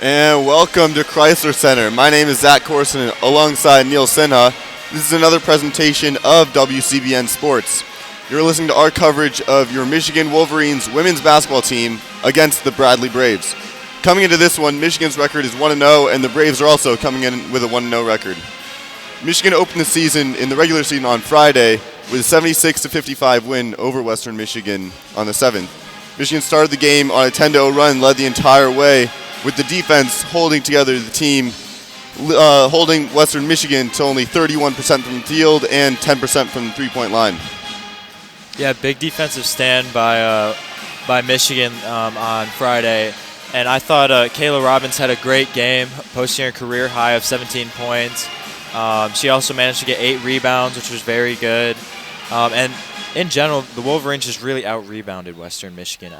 And welcome to Crisler Center. My name is Zach Corson alongside Neil Sinha. This is another presentation of WCBN Sports. You're listening to our coverage of your Michigan Wolverines women's basketball team against the Bradley Braves. Coming into this one, Michigan's record is 1-0, and the Braves are also coming in with a 1-0 record. Michigan opened the season in the regular season on Friday with a 76-55 win over Western Michigan on the 7th. Michigan started the game on a 10-0 run, led the entire way, with the defense holding together the team, holding Western Michigan to only 31% from the field and 10% from the three-point line. Yeah, big defensive stand by Michigan on Friday. And I thought Kayla Robbins had a great game, posting a career high of 17 points. She also managed to get 8 rebounds, which was very good. And in general, the Wolverines just really out-rebounded Western Michigan.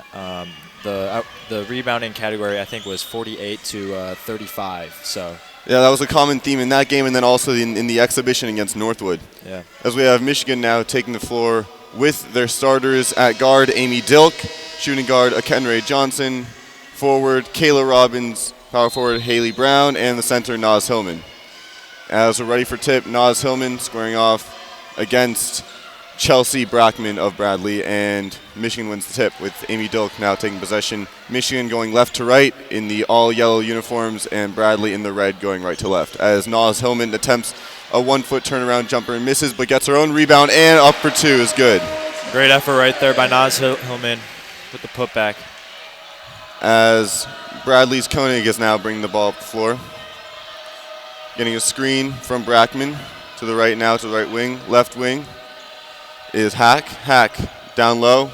The rebounding category, I think, was 48-35. So yeah, that was a common theme in that game, and then also in the exhibition against Northwood. Yeah. As we have Michigan now taking the floor with their starters at guard, Amy Dilk, shooting guard, Kendra Johnson, forward, Kayla Robbins, power forward, Haley Brown, and the center, Naz Hillman. As we're ready for tip, Naz Hillman squaring off against Chelsea Brackman of Bradley, and Michigan wins the tip with Amy Dilk now taking possession. Michigan going left to right in the all-yellow uniforms, and Bradley in the red going right to left. As Naz Hillman attempts a one-foot turnaround jumper and misses, but gets her own rebound, and up for 2 is good. Great effort right there by Naz Hillman with the putback. As Bradley's Koenig is now bringing the ball up the floor. Getting a screen from Brackman to the right now, to the right wing. Left wing is Hack down low,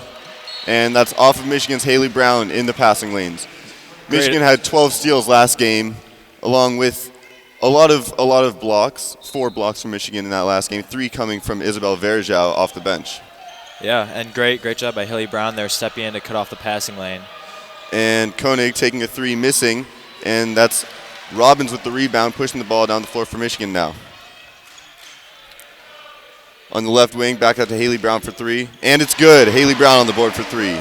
and that's off of Michigan's Haley Brown in the passing lanes. Michigan had 12 steals last game, along with a lot of blocks, 4 blocks from Michigan in that last game, 3 coming from Isabel Verjao off the bench. Yeah, and great job by Haley Brown there, stepping in to cut off the passing lane. And Koenig taking a 3, missing, and that's Robbins with the rebound, pushing the ball down the floor for Michigan now. On the left wing, back out to Haley Brown for 3. And it's good. Haley Brown on the board for 3.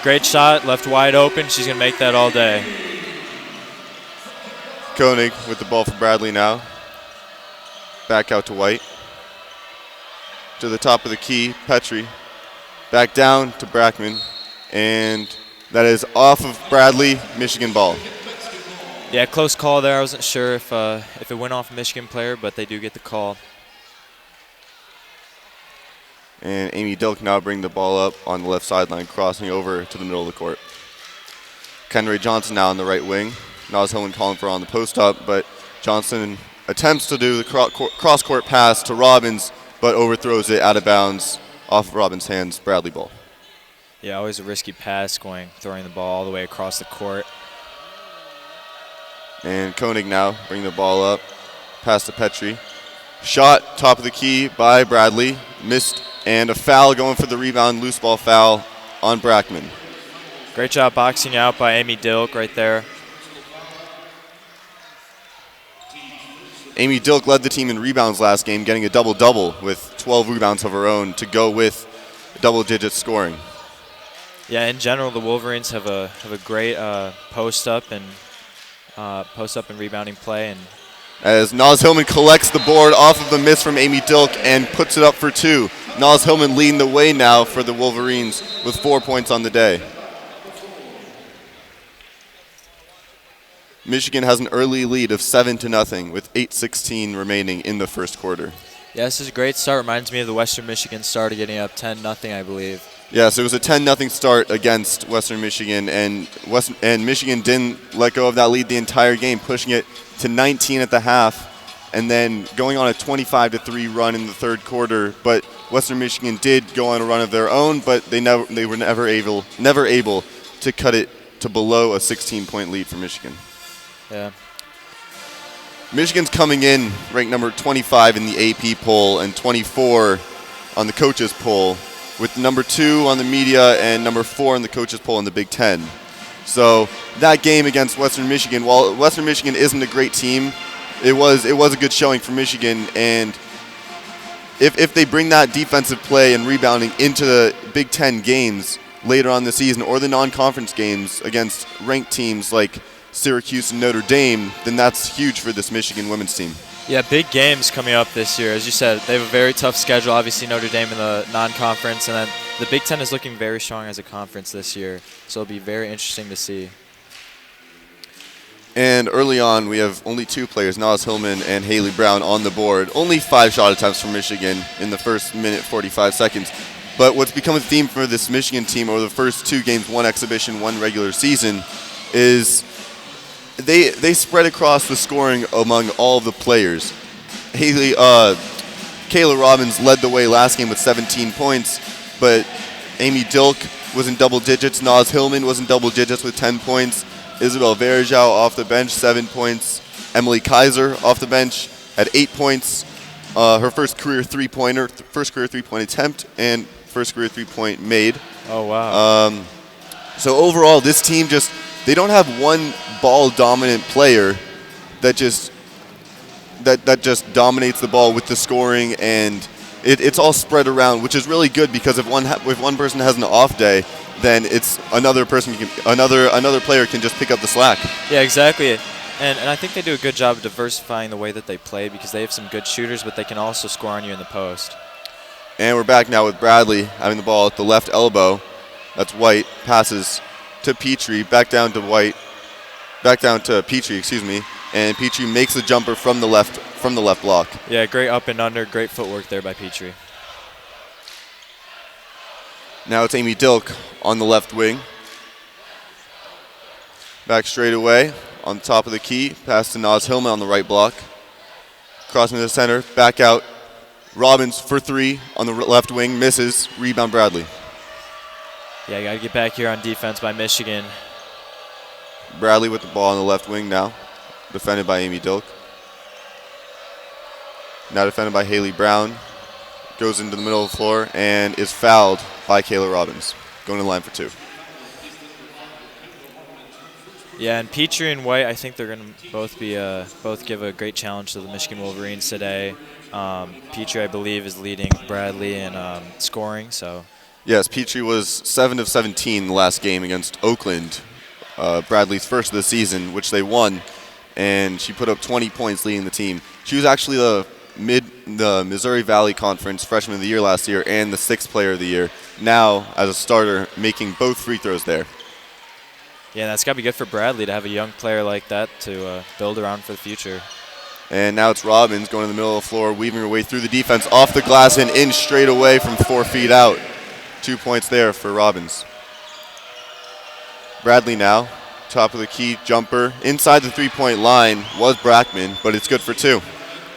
Great shot, left wide open. She's going to make that all day. Koenig with the ball for Bradley now. Back out to White. To the top of the key, Petrie. Back down to Brackman. And that is off of Bradley, Michigan ball. Yeah, close call there. I wasn't sure if it went off a Michigan player, but they do get the call. And Amy Dilk now bringing the ball up on the left sideline, crossing over to the middle of the court. Kendra Johnson now on the right wing. Naz Hillman calling for her on the post up, but Johnson attempts to do the cross-court pass to Robbins, but overthrows it out of bounds off of Robbins' hands. Bradley ball. Yeah, always a risky pass, throwing the ball all the way across the court. And Koenig now bringing the ball up, pass to Petrie. Shot, top of the key by Bradley, missed, and a foul going for the rebound, loose ball foul on Brackman. Great job boxing out by Amy Dilk right there. Amy Dilk led the team in rebounds last game, getting a double-double with 12 rebounds of her own to go with double-digit scoring. Yeah, in general, the Wolverines have a great post-up and rebounding play. And as Naz Hillman collects the board off of the miss from Amy Dilk and puts it up for 2. Naz Hillman leading the way now for the Wolverines with 4 points on the day. Michigan has an early lead of 7-0 with 8:16 remaining in the first quarter. Yeah, this is a great start. Reminds me of the Western Michigan start, getting up 10-0, I believe. Yes, it was a 10-0 start against Western Michigan, and Michigan didn't let go of that lead the entire game, pushing it to 19 at the half, and then going on a 25-3 run in the third quarter. But Western Michigan did go on a run of their own, but they were never able to cut it to below a 16-point lead for Michigan. Yeah. Michigan's coming in ranked number 25 in the AP poll and 24 on the coaches poll, with number 2 on the media and number 4 on the coaches poll in the Big Ten. So that game against Western Michigan, while Western Michigan isn't a great team, it was a good showing for Michigan. And if they bring that defensive play and rebounding into the Big Ten games later on in the season or the non-conference games against ranked teams like Syracuse and Notre Dame, then that's huge for this Michigan women's team. Yeah, big games coming up this year. As you said, they have a very tough schedule. Obviously, Notre Dame in the non-conference, and then the Big Ten is looking very strong as a conference this year. So it'll be very interesting to see. And early on, we have only 2 players, Naz Hillman and Haley Brown, on the board. Only 5 shot attempts for Michigan in the first minute 45 seconds. But what's become a theme for this Michigan team over the first 2 games, 1 exhibition, 1 regular season, is they spread across the scoring among all the players. Kayla Robbins led the way last game with 17 points, but Amy Dilk was in double digits. Naz Hillman was in double digits with 10 points. Isabel Verjao off the bench, 7 points. Emily Kaiser off the bench at 8 points. Her first career three-point attempt and first career three-point made. Oh, wow. So overall, this team they don't have one ball-dominant player that just dominates the ball with the scoring, and it's all spread around, which is really good because if one person has an off day, then it's another player can just pick up the slack. Yeah, exactly. And I think they do a good job of diversifying the way that they play because they have some good shooters, but they can also score on you in the post. And we're back now with Bradley having the ball at the left elbow. That's White. Passes to Petrie. Back down to Petrie, excuse me. And Petrie makes the jumper from the left block. Yeah, great up and under, great footwork there by Petrie. Now it's Amy Dilk on the left wing. Back straight away on top of the key. Pass to Naz Hillman on the right block. Crossing to the center. Back out. Robbins for 3 on the left wing. Misses. Rebound Bradley. Yeah, you got to get back here on defense by Michigan. Bradley with the ball on the left wing now. Defended by Amy Dilk. Now defended by Haley Brown. Goes into the middle of the floor and is fouled by Kayla Robbins. Going to the line for 2. Yeah, and Petrie and White, I think they're going to both give a great challenge to the Michigan Wolverines today. Petrie, I believe, is leading Bradley in scoring. So. Yes, Petrie was 7 of 17 the last game against Oakland, Bradley's first of the season, which they won, and she put up 20 points leading the team. She was actually the Missouri Valley Conference Freshman of the Year last year and the 6th Player of the Year. Now, as a starter, making both free throws there. Yeah, that's got to be good for Bradley to have a young player like that to build around for the future. And now it's Robbins going to the middle of the floor, weaving her way through the defense, off the glass and in straight away from 4 feet out. 2 points there for Robbins. Bradley now, top of the key, jumper. Inside the 3-point line was Brackman, but it's good for 2.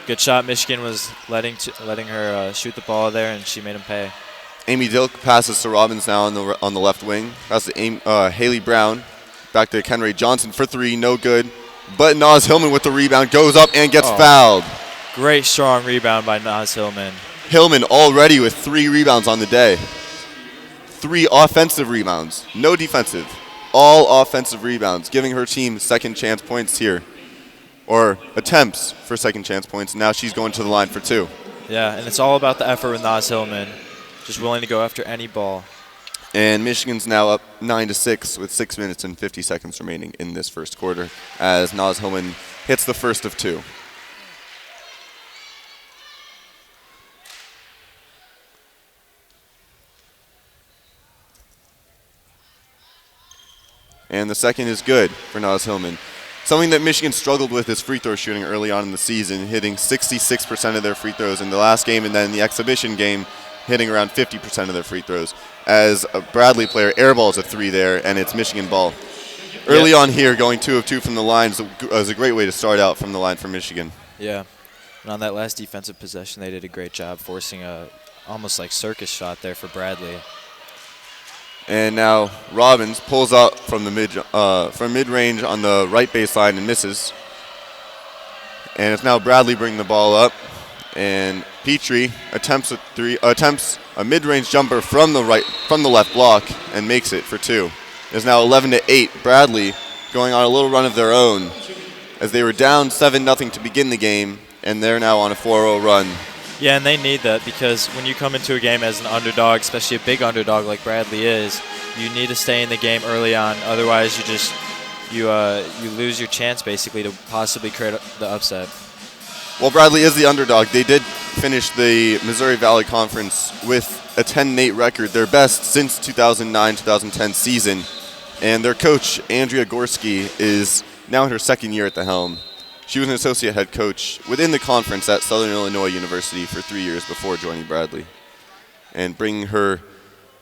Good shot. Michigan was letting her shoot the ball there, and she made him pay. Amy Dilk passes to Robbins now on the left wing. Pass to Haley Brown. Back to Kendra Johnson for 3, no good. But Naz Hillman with the rebound goes up and gets fouled. Great strong rebound by Naz Hillman. Hillman already with 3 rebounds on the day. 3 offensive rebounds, no defensive. All offensive rebounds, giving her team second chance points here. Or attempts for second chance points. Now she's going to the line for 2. Yeah, and it's all about the effort with Naz Hillman. Just willing to go after any ball. And Michigan's now up 9-6 with 6 minutes and 50 seconds remaining in this first quarter as Naz Hillman hits the first of 2. And the second is good for Naz Hillman. Something that Michigan struggled with is free throw shooting early on in the season, hitting 66% of their free throws in the last game, and then the exhibition game hitting around 50% of their free throws. As a Bradley player airballs a 3 there, and it's Michigan ball. Early on here, going 2 of 2 from the line is a great way to start out from the line for Michigan. Yeah, and on that last defensive possession, they did a great job forcing a almost like circus shot there for Bradley. And now Robbins pulls up from the mid-range on the right baseline and misses. And it's now Bradley bringing the ball up, and Petrie attempts a mid-range jumper from the left block and makes it for 2. It's now 11-8. Bradley going on a little run of their own as they were down 7-0 to begin the game, and they're now on a 4-0 run. Yeah, and they need that because when you come into a game as an underdog, especially a big underdog like Bradley is, you need to stay in the game early on. Otherwise, you lose your chance basically to possibly create the upset. Well, Bradley is the underdog. They did finish the Missouri Valley Conference with a 10-8 record, their best since 2009-2010 season. And their coach, Andrea Gorski, is now in her second year at the helm. She was an associate head coach within the conference at Southern Illinois University for 3 years before joining Bradley, and bringing her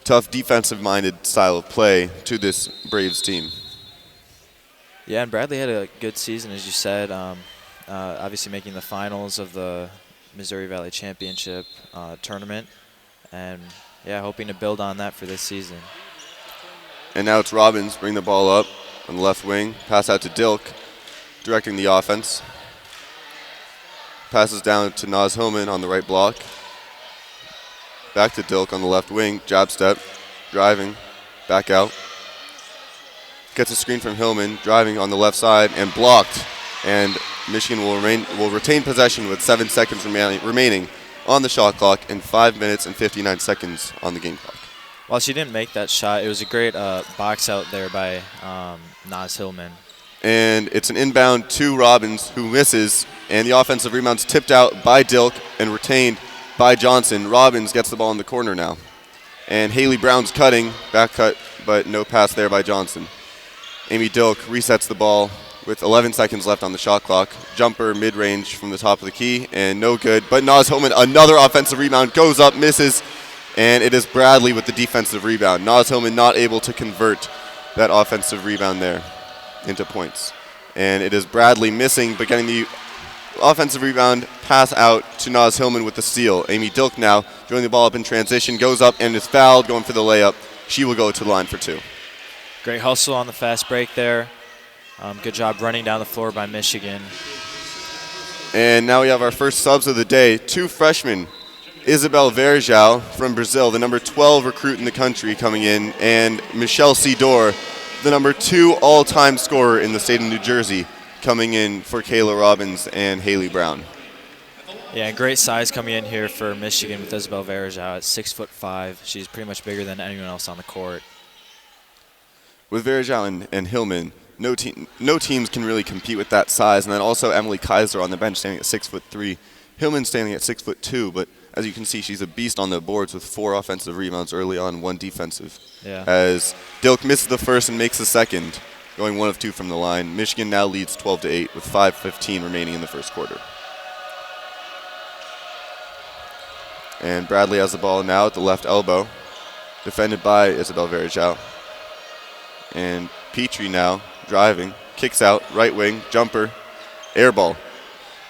tough defensive-minded style of play to this Braves team. Yeah, and Bradley had a good season, as you said. Obviously making the finals of the Missouri Valley Championship tournament, and yeah, hoping to build on that for this season. And now it's Robbins bring the ball up on the left wing, pass out to Dilk, directing the offense. Passes down to Naz Hillman on the right block. Back to Dilk on the left wing, jab step, driving, back out. Gets a screen from Hillman, driving on the left side, and blocked. And Michigan will retain possession with 7 seconds remaining on the shot clock and 5 minutes and 59 seconds on the game clock. While she didn't make that shot, it was a great box out there by Naz Hillman. And it's an inbound to Robbins, who misses, and the offensive rebound's tipped out by Dilk and retained by Johnson. Robbins gets the ball in the corner now. And Haley Brown's cutting, back cut, but no pass there by Johnson. Amy Dilk resets the ball with 11 seconds left on the shot clock. Jumper mid-range from the top of the key, and no good. But Naz Hillman, another offensive rebound, goes up, misses, and it is Bradley with the defensive rebound. Naz Hillman not able to convert that offensive rebound there into points. And it is Bradley missing, but getting the offensive rebound, pass out to Naz Hillman with the steal. Amy Dilk now throwing the ball up in transition, goes up and is fouled, going for the layup. She will go to the line for 2. Great hustle on the fast break there. Good job running down the floor by Michigan. And now we have our first subs of the day. 2 freshmen, Isabel Verjao from Brazil, the number 12 recruit in the country coming in, and Michele Cedar, the number 2 all-time scorer in the state of New Jersey, coming in for Kayla Robbins and Haley Brown. Yeah, great size coming in here for Michigan with Isabel Verjao at 6'5". She's pretty much bigger than anyone else on the court. With Verjao and Hillman, no teams can really compete with that size. And then also Emily Kaiser on the bench standing at 6'3". Hillman standing at 6'2", but as you can see, she's a beast on the boards with 4 offensive rebounds early on, 1 defensive. Yeah. As Dilk misses the first and makes the second, going 1 of 2 from the line. Michigan now leads 12-8 with 5:15 remaining in the first quarter. And Bradley has the ball now at the left elbow, defended by Isabel Verjao. And Petrie now driving, kicks out, right wing, jumper, air ball.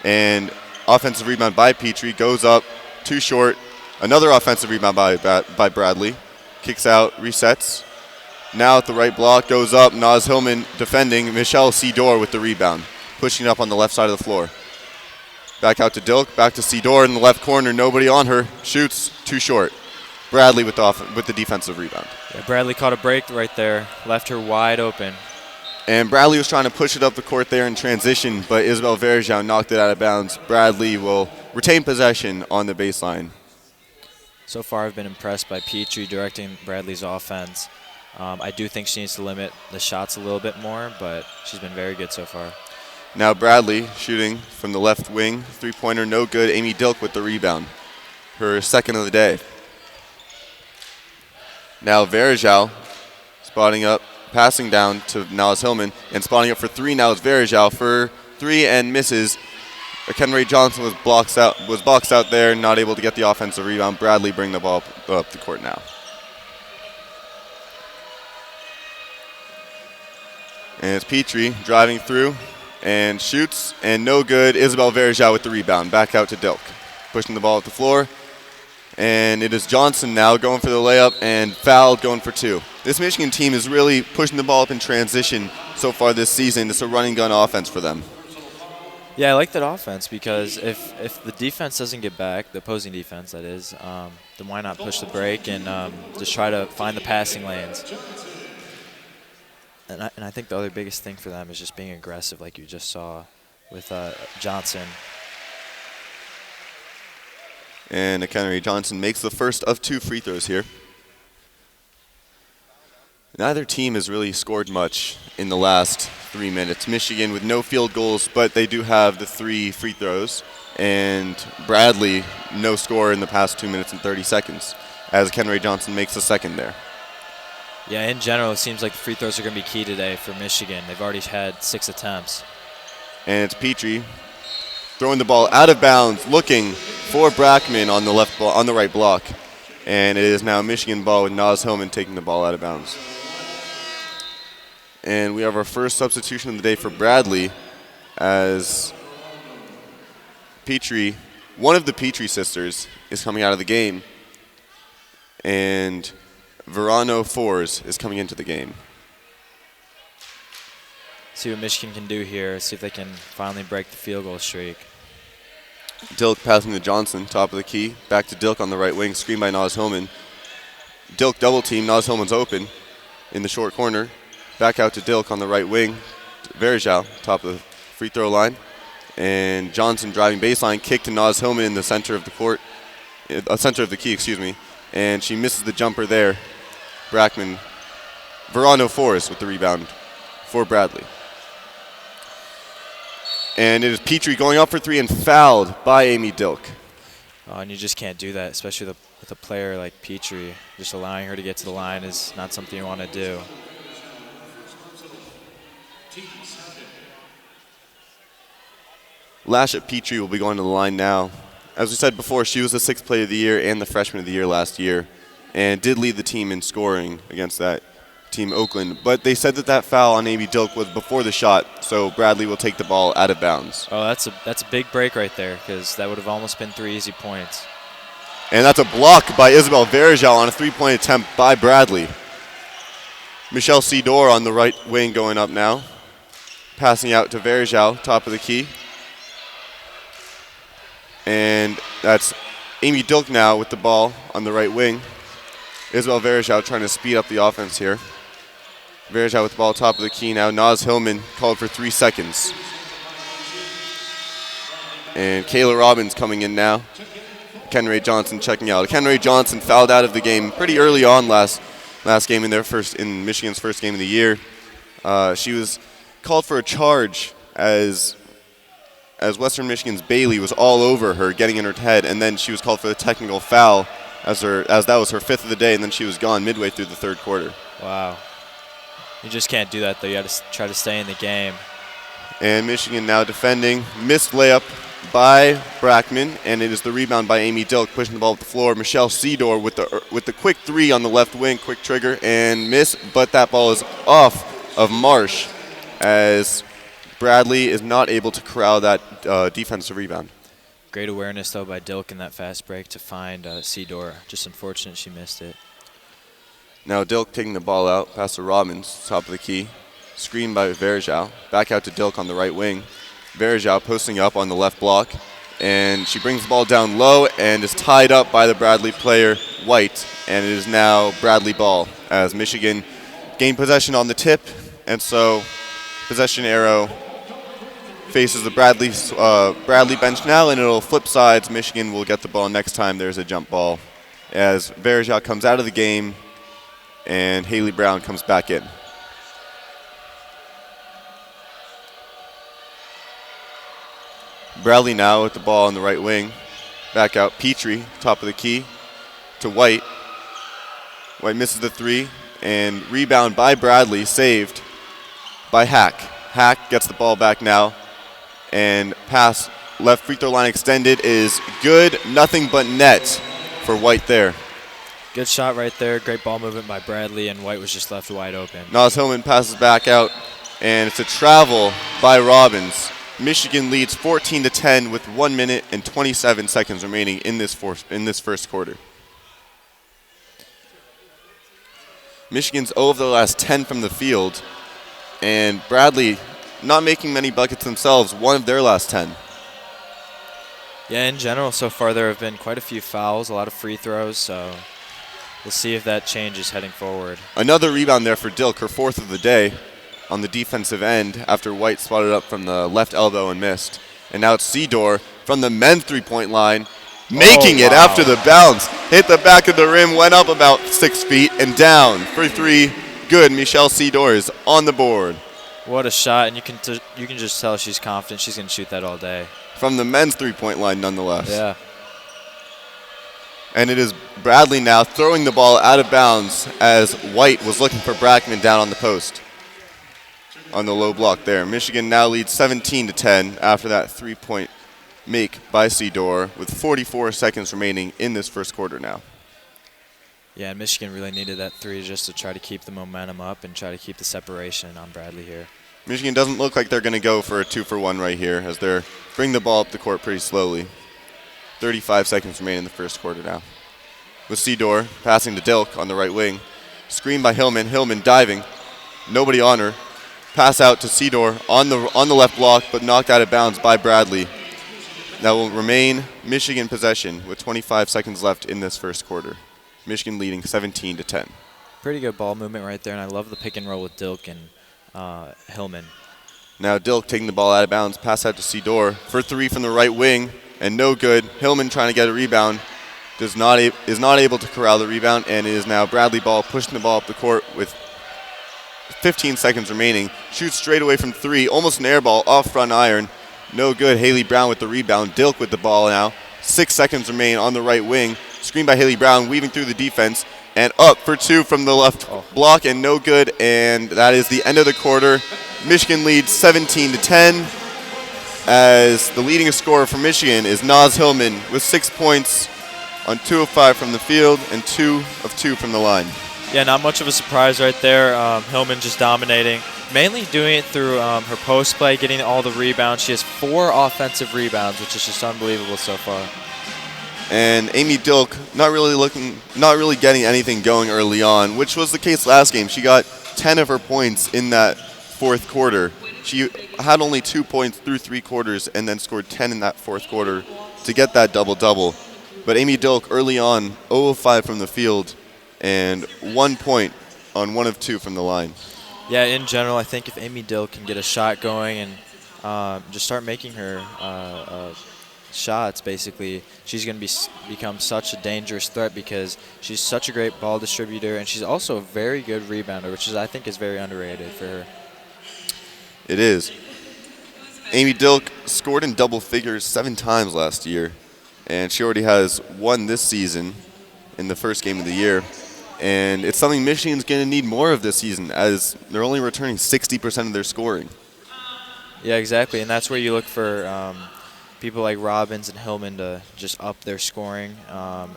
And offensive rebound by Petrie, goes up, too short. Another offensive rebound by Bradley, kicks out, resets. Now at the right block, goes up, Naz Hillman defending, Michele Cedar with the rebound, pushing up on the left side of the floor. Back out to Dilk, back to Sidor in the left corner, nobody on her, shoots, too short. Bradley with the defensive rebound. Yeah, Bradley caught a break right there, left her wide open. And Bradley was trying to push it up the court there in transition, but Isabel Verjao knocked it out of bounds. Bradley will retain possession on the baseline. So far I've been impressed by Petrie directing Bradley's offense. I do think she needs to limit the shots a little bit more, but she's been very good so far. Now Bradley shooting from the left wing. 3-pointer, no good. Amy Dilk with the rebound. Her second of the day. Now Verjao spotting up, passing down to Naz Hillman, and spotting up for 3 now is Verjao for 3 and misses. Kendra Johnson was boxed out there, not able to get the offensive rebound. Bradley bring the ball up the court now. And it's Petrie driving through and shoots, and no good. Isabel Verjao with the rebound. Back out to Dilk. Pushing the ball up the floor. And it is Johnson now going for the layup and fouled, going for 2. This Michigan team is really pushing the ball up in transition so far this season. It's a running gun offense for them. Yeah, I like that offense because if the defense doesn't get back, the opposing defense that is, then why not push the break and just try to find the passing lanes. And I think the other biggest thing for them is just being aggressive like you just saw with Johnson. And Kendra Johnson makes the first of 2 free throws here. Neither team has really scored much in the last 3 minutes. Michigan with no field goals, but they do have the 3 free throws. And Bradley, no score in the past 2 minutes and 30 seconds, as Kendra Johnson makes the second there. Yeah, in general, it seems like the free throws are going to be key today for Michigan. They've already had 6 attempts. And it's Petrie throwing the ball out of bounds, looking for Brackman on the right block. And it is now Michigan ball with Naz Hillman taking the ball out of bounds. And we have our first substitution of the day for Bradley, as Petrie, one of the Petrie sisters, is coming out of the game. And Verano Fours is coming into the game. See what Michigan can do here. See if they can finally break the field goal streak. Dilk passing to Johnson, top of the key. Back to Dilk on the right wing, screened by Naz Hillman. Dilk double team, Naz Hillman's open in the short corner. Back out to Dilk on the right wing. Verjao, top of the free throw line. And Johnson driving baseline, kick to Naz Hillman in the center of the court, center of the key, excuse me. And she misses the jumper there. Brackman, Verano Forrest with the rebound for Bradley. And it is Petrie going up for 3 and fouled by Amy Dilk. Oh, and you just can't do that, especially with a player like Petrie. Just allowing her to get to the line is not something you want to do. Lasha Petrie will be going to the line now. As we said before, she was the 6th player of the year and the freshman of the year last year, and did lead the team in scoring against that team Oakland. But they said that foul on Amy Dilk was before the shot, so Bradley will take the ball out of bounds. Oh, that's a big break right there, because that would have almost been 3 easy points. And that's a block by Isabel Verjao on a 3-point attempt by Bradley. Michele Cedar on the right wing going up now. Passing out to Verjao, top of the key. And that's Amy Dilk now with the ball on the right wing. Isabel Verjao trying to speed up the offense here. Verjao with the ball top of the key now. Naz Hillman called for 3 seconds. And Kayla Robbins coming in now. Kendra Johnson checking out. Kendra Johnson fouled out of the game pretty early on last game in Michigan's first game of the year. She was called for a charge as Western Michigan's Bailey was all over her, getting in her head, and then she was called for the technical foul as that was her 5th of the day, and then she was gone midway through the 3rd quarter. Wow. You just can't do that, though. You got to try to stay in the game. And Michigan now defending. Missed layup by Brackman, and it is the rebound by Amy Dilk, pushing the ball up the floor. Michele Cedar with the quick 3 on the left wing, quick trigger, and miss, but that ball is off of Marsh as Bradley is not able to corral that defensive rebound. Great awareness, though, by Dilk in that fast break to find Sidor. Just unfortunate she missed it. Now Dilk taking the ball out, pass to Robbins, top of the key. Screen by Verjao. Back out to Dilk on the right wing. Verjao posting up on the left block. And she brings the ball down low and is tied up by the Bradley player, White. And it is now Bradley ball as Michigan gained possession on the tip. And so possession arrow faces the Bradley bench now, and it'll flip sides. Michigan will get the ball next time there's a jump ball as Verjao comes out of the game and Haley Brown comes back in. Bradley now with the ball on the right wing. Back out Petrie, top of the key, to White. White misses the 3, and rebound by Bradley, saved by Hack. Hack gets the ball back now, and pass left free throw line extended is good. Nothing but net for White there. Good shot right there. Great ball movement by Bradley, and White was just left wide open. Naz Hillman passes back out, and it's a travel by Robbins. Michigan leads 14-10 with 1 minute and 27 seconds remaining in this first quarter. Michigan's 0 of the last 10 from the field, and Bradley not making many buckets themselves, 1 of their last 10. Yeah, in general, so far there have been quite a few fouls, a lot of free throws, so we'll see if that changes heading forward. Another rebound there for Dilk, her 4th of the day on the defensive end after White spotted up from the left elbow and missed. And now it's Sidor from the men's 3-point line, making it after the bounce. Hit the back of the rim, went up about 6 feet and down for 3. Good. Michele Cedar is on the board. What a shot, and you can just tell she's confident she's going to shoot that all day. From the men's three-point line, nonetheless. Yeah. And it is Bradley now throwing the ball out of bounds as White was looking for Brackman down on the post on the low block there. Michigan now leads 17-10 after that three-point make by Sidor with 44 seconds remaining in this first quarter now. Yeah, and Michigan really needed that three just to try to keep the momentum up and try to keep the separation on Bradley here. Michigan doesn't look like they're going to go for a 2-for-1 right here as they're bring the ball up the court pretty slowly. 35 seconds remain in the first quarter now. With Sidor passing to Dilk on the right wing. Screen by Hillman. Hillman diving. Nobody on her. Pass out to Sidor on the left block, but knocked out of bounds by Bradley. That will remain Michigan possession with 25 seconds left in this first quarter. Michigan leading 17-10. Pretty good ball movement right there, and I love the pick and roll with Dilk and Hillman. Now Dilk taking the ball out of bounds. Pass out to Sidor for three from the right wing, and no good. Hillman trying to get a rebound. Is not able to corral the rebound, and it is now Bradley Ball pushing the ball up the court with 15 seconds remaining. Shoots straight away from three, almost an air ball off front iron. No good. Haley Brown with the rebound. Dilk with the ball now. 6 seconds remain on the right wing. Screen by Haley Brown, weaving through the defense, and up for two from the left block, and no good. And that is the end of the quarter. Michigan leads 17-10. As the leading scorer for Michigan is Naz Hillman with 6 points on 2 of 5 from the field and 2 of 2 from the line. Yeah, not much of a surprise right there. Hillman just dominating, mainly doing it through her post play, getting all the rebounds. She has 4 offensive rebounds, which is just unbelievable so far. And Amy Dilk not really getting anything going early on, which was the case last game. She got 10 of her points in that fourth quarter. She had only 2 points through 3 quarters and then scored 10 in that fourth quarter to get that double-double. But Amy Dilk early on, 0 of 5 from the field and 1 point on 1 of 2 from the line. Yeah, in general, I think if Amy Dilk can get a shot going and just start making her shots, basically, she's going to become such a dangerous threat because she's such a great ball distributor, and she's also a very good rebounder, which I think is very underrated for her. It is. Amy Dilk scored in double figures 7 times last year, and she already has 1 this season in the first game of the year. And it's something Michigan's going to need more of this season, as they're only returning 60% of their scoring. Yeah, exactly, and that's where you look for people like Robbins and Hillman to just up their scoring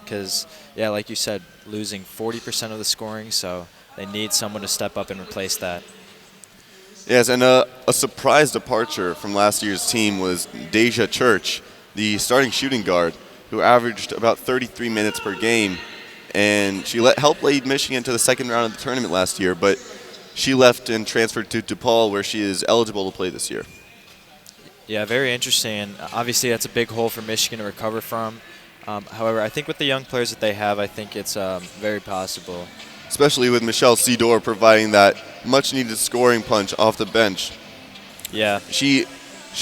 because, yeah, like you said, losing 40% of the scoring, so they need someone to step up and replace that. Yes, and a surprise departure from last year's team was Deja Church, the starting shooting guard, who averaged about 33 minutes per game. And she helped lead Michigan to the second round of the tournament last year, but she left and transferred to DePaul, where she is eligible to play this year. Yeah, very interesting. And obviously, that's a big hole for Michigan to recover from. However, I think with the young players that they have, I think it's very possible. Especially with Michele Cedar providing that much-needed scoring punch off the bench. Yeah. She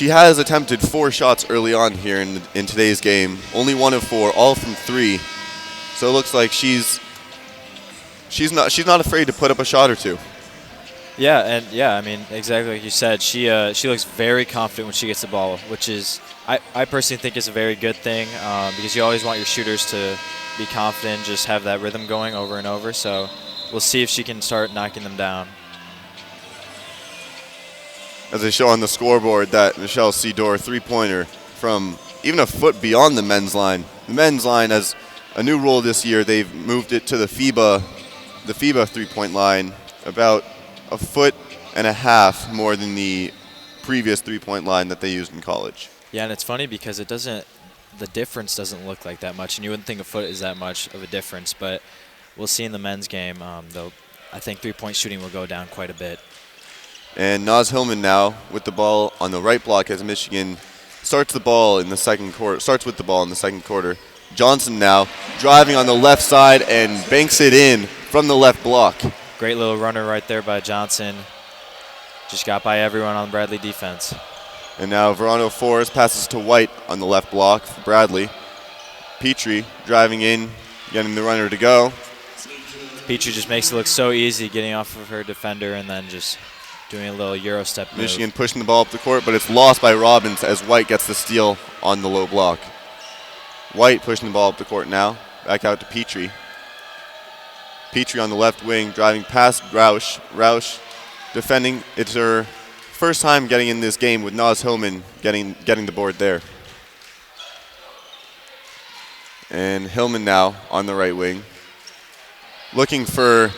has attempted 4 shots early on here in today's game. Only 1 of 4, all from 3. So it looks like she's not afraid to put up a shot or 2. Yeah, and I mean, exactly like you said, she looks very confident when she gets the ball, which is I personally think is a very good thing because you always want your shooters to be confident, just have that rhythm going over and over. So we'll see if she can start knocking them down. As they show on the scoreboard, that Michele Cedar three-pointer from even a foot beyond the men's line. The men's line has a new rule this year. They've moved it to the FIBA three-point line about a foot and a half more than the previous three-point line that they used in college. Yeah, and it's funny because the difference doesn't look like that much, and you wouldn't think a foot is that much of a difference, but we'll see in the men's game, though I think three-point shooting will go down quite a bit. And Naz Hillman now with the ball on the right block as Michigan starts with the ball in the second quarter. Johnson now driving on the left side and banks it in from the left block. Great little runner right there by Johnson. Just got by everyone on Bradley defense. And now Verano Forrest passes to White on the left block for Bradley. Petrie driving in, getting the runner to go. Petrie just makes it look so easy getting off of her defender and then just doing a little Euro step move. Michigan pushing the ball up the court, but it's lost by Robbins as White gets the steal on the low block. White pushing the ball up the court now. Back out to Petrie. Petrie on the left wing, driving past Roush. Roush defending. It's her first time getting in this game with Naz Hillman getting the board there. And Hillman now on the right wing. Looking for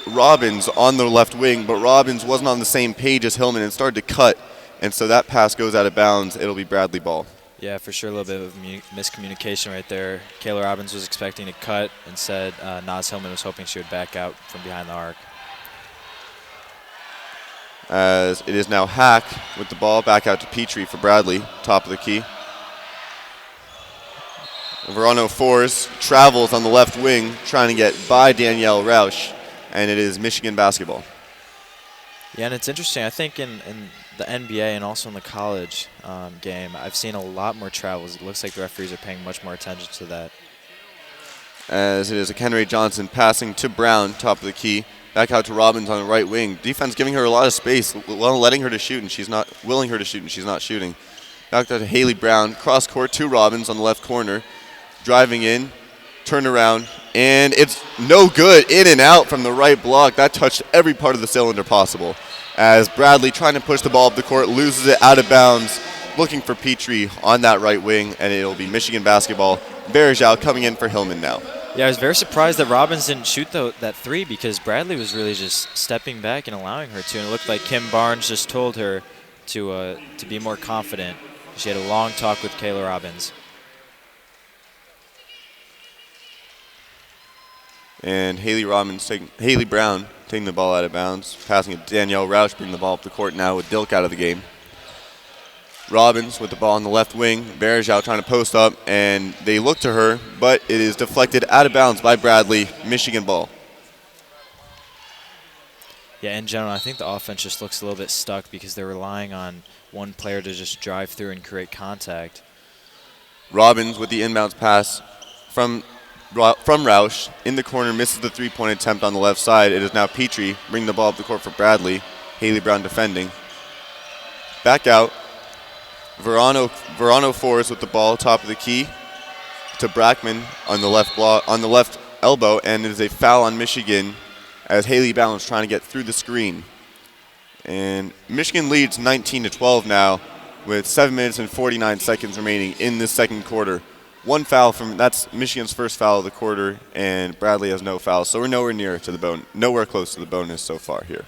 Robbins on the left wing, but Robbins wasn't on the same page as Hillman and started to cut. And so that pass goes out of bounds. It'll be Bradley ball. Yeah, for sure, a little bit of miscommunication right there. Kayla Robbins was expecting to cut. Instead, Naz Hillman was hoping she would back out from behind the arc. As it is now Hack with the ball, back out to Petrie for Bradley, top of the key. Verano Fours travels on the left wing, trying to get by Danielle Roush, and it is Michigan basketball. Yeah, and it's interesting. I think in the NBA and also in the college game, I've seen a lot more travels. It looks like the referees are paying much more attention to that. As it is a Kendra Johnson passing to Brown, top of the key. Back out to Robbins on the right wing. Defense giving her a lot of space, letting her to shoot, and she's not willing her to shoot, and she's not shooting. Back out to Haley Brown, cross court to Robbins on the left corner. Driving in, turn around, and it's no good. In and out from the right block. That touched every part of the cylinder possible. As Bradley, trying to push the ball up the court, loses it out of bounds, looking for Petrie on that right wing, and it'll be Michigan basketball. Berejau coming in for Hillman now. Yeah, I was very surprised that Robbins didn't shoot that three because Bradley was really just stepping back and allowing her to, and it looked like Kim Barnes just told her to be more confident. She had a long talk with Kayla Robbins. And Haley Brown taking the ball out of bounds, passing it to Danielle Roush, bringing the ball up the court now with Dilk out of the game. Robbins with the ball on the left wing, Berejau trying to post up, and they look to her, but it is deflected out of bounds by Bradley, Michigan ball. Yeah, in general, I think the offense just looks a little bit stuck because they're relying on one player to just drive through and create contact. Robbins with the inbounds pass from Roush in the corner, misses the three-point attempt on the left side. It is now Petrie bringing the ball up the court for Bradley. Haley Brown defending. Back out. Verano Forrest with the ball, top of the key to Brackman on the left elbow, and it is a foul on Michigan as Haley Brown is trying to get through the screen. And Michigan leads 19-12 now with 7 minutes and 49 seconds remaining in this second quarter. One foul that's Michigan's first foul of the quarter, and Bradley has no foul, so we're nowhere close to the bonus so far here.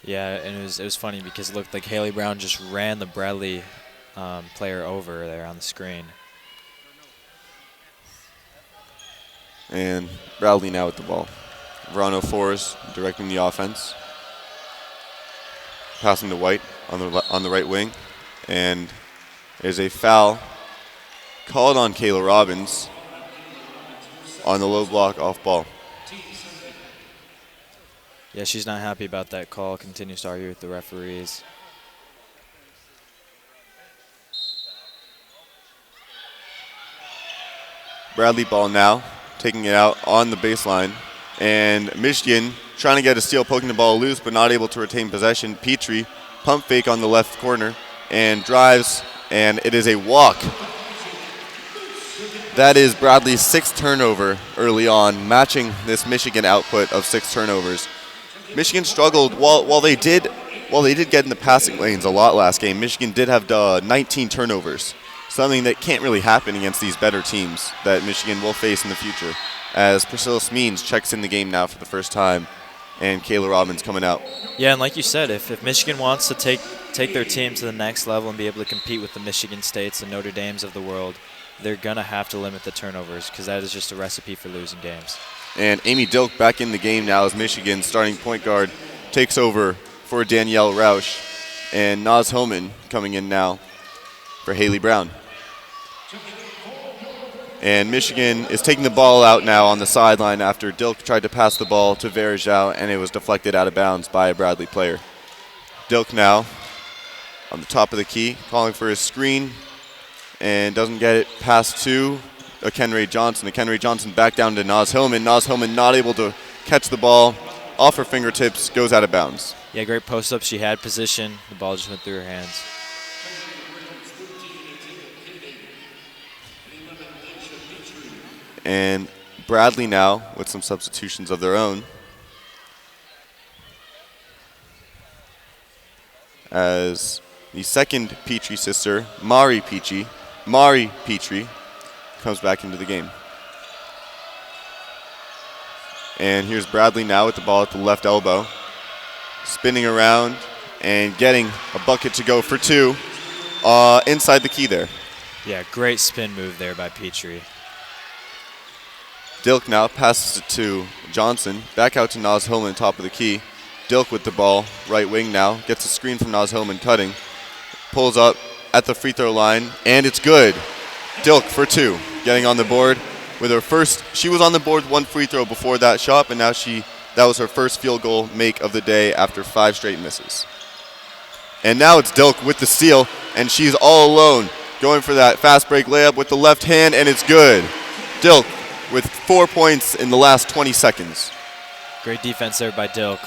Yeah, and it was funny because it looked like Haley Brown just ran the Bradley player over there on the screen. And Bradley now with the ball. Verano Forrest directing the offense, passing to White on the right wing, and there's a foul called on Kayla Robbins on the low block off ball. Yeah, she's not happy about that call. Continues to argue with the referees. Bradley ball now, taking it out on the baseline. And Michigan trying to get a steal, poking the ball loose, but not able to retain possession. Petrie, pump fake on the left corner, and drives, and it is a walk. That is Bradley's sixth turnover early on, matching this Michigan output of 6 turnovers. Michigan struggled while they did get in the passing lanes a lot last game. Michigan did have 19 turnovers, something that can't really happen against these better teams that Michigan will face in the future. As Priscilla Smeens checks in the game now for the first time, and Kayla Robbins coming out. Yeah, and like you said, if Michigan wants to take their team to the next level and be able to compete with the Michigan States and Notre Dames of the world, they're going to have to limit the turnovers because that is just a recipe for losing games. And Amy Dilk back in the game now as Michigan's starting point guard takes over for Danielle Roush. And Naz Hillman coming in now for Haley Brown. And Michigan is taking the ball out now on the sideline after Dilk tried to pass the ball to Verejau, and it was deflected out of bounds by a Bradley player. Dilk now on the top of the key, calling for his screen, and doesn't get it past to Kendra Johnson. Kendra Johnson back down to Naz Hillman. Naz Hillman not able to catch the ball, off her fingertips, goes out of bounds. Yeah, great post-up. She had position. The ball just went through her hands. And Bradley now with some substitutions of their own. As the second Petrie sister, Mari Petrie, comes back into the game. And here's Bradley now with the ball at the left elbow, spinning around and getting a bucket to go for two inside the key there. Yeah, great spin move there by Petrie. Dilk now passes it to Johnson. Back out to Naz Hillman, top of the key. Dilk with the ball, right wing now. Gets a screen from Naz Hillman cutting. Pulls up at the free throw line, and it's good. Dilk for two, getting on the board with her first. She was on the board with one free throw before that shot, but now that was her first field goal make of the day after 5 straight misses. And now it's Dilk with the steal, and she's all alone, going for that fast break layup with the left hand, and it's good. Dilk with 4 points in the last 20 seconds. Great defense there by Dilk.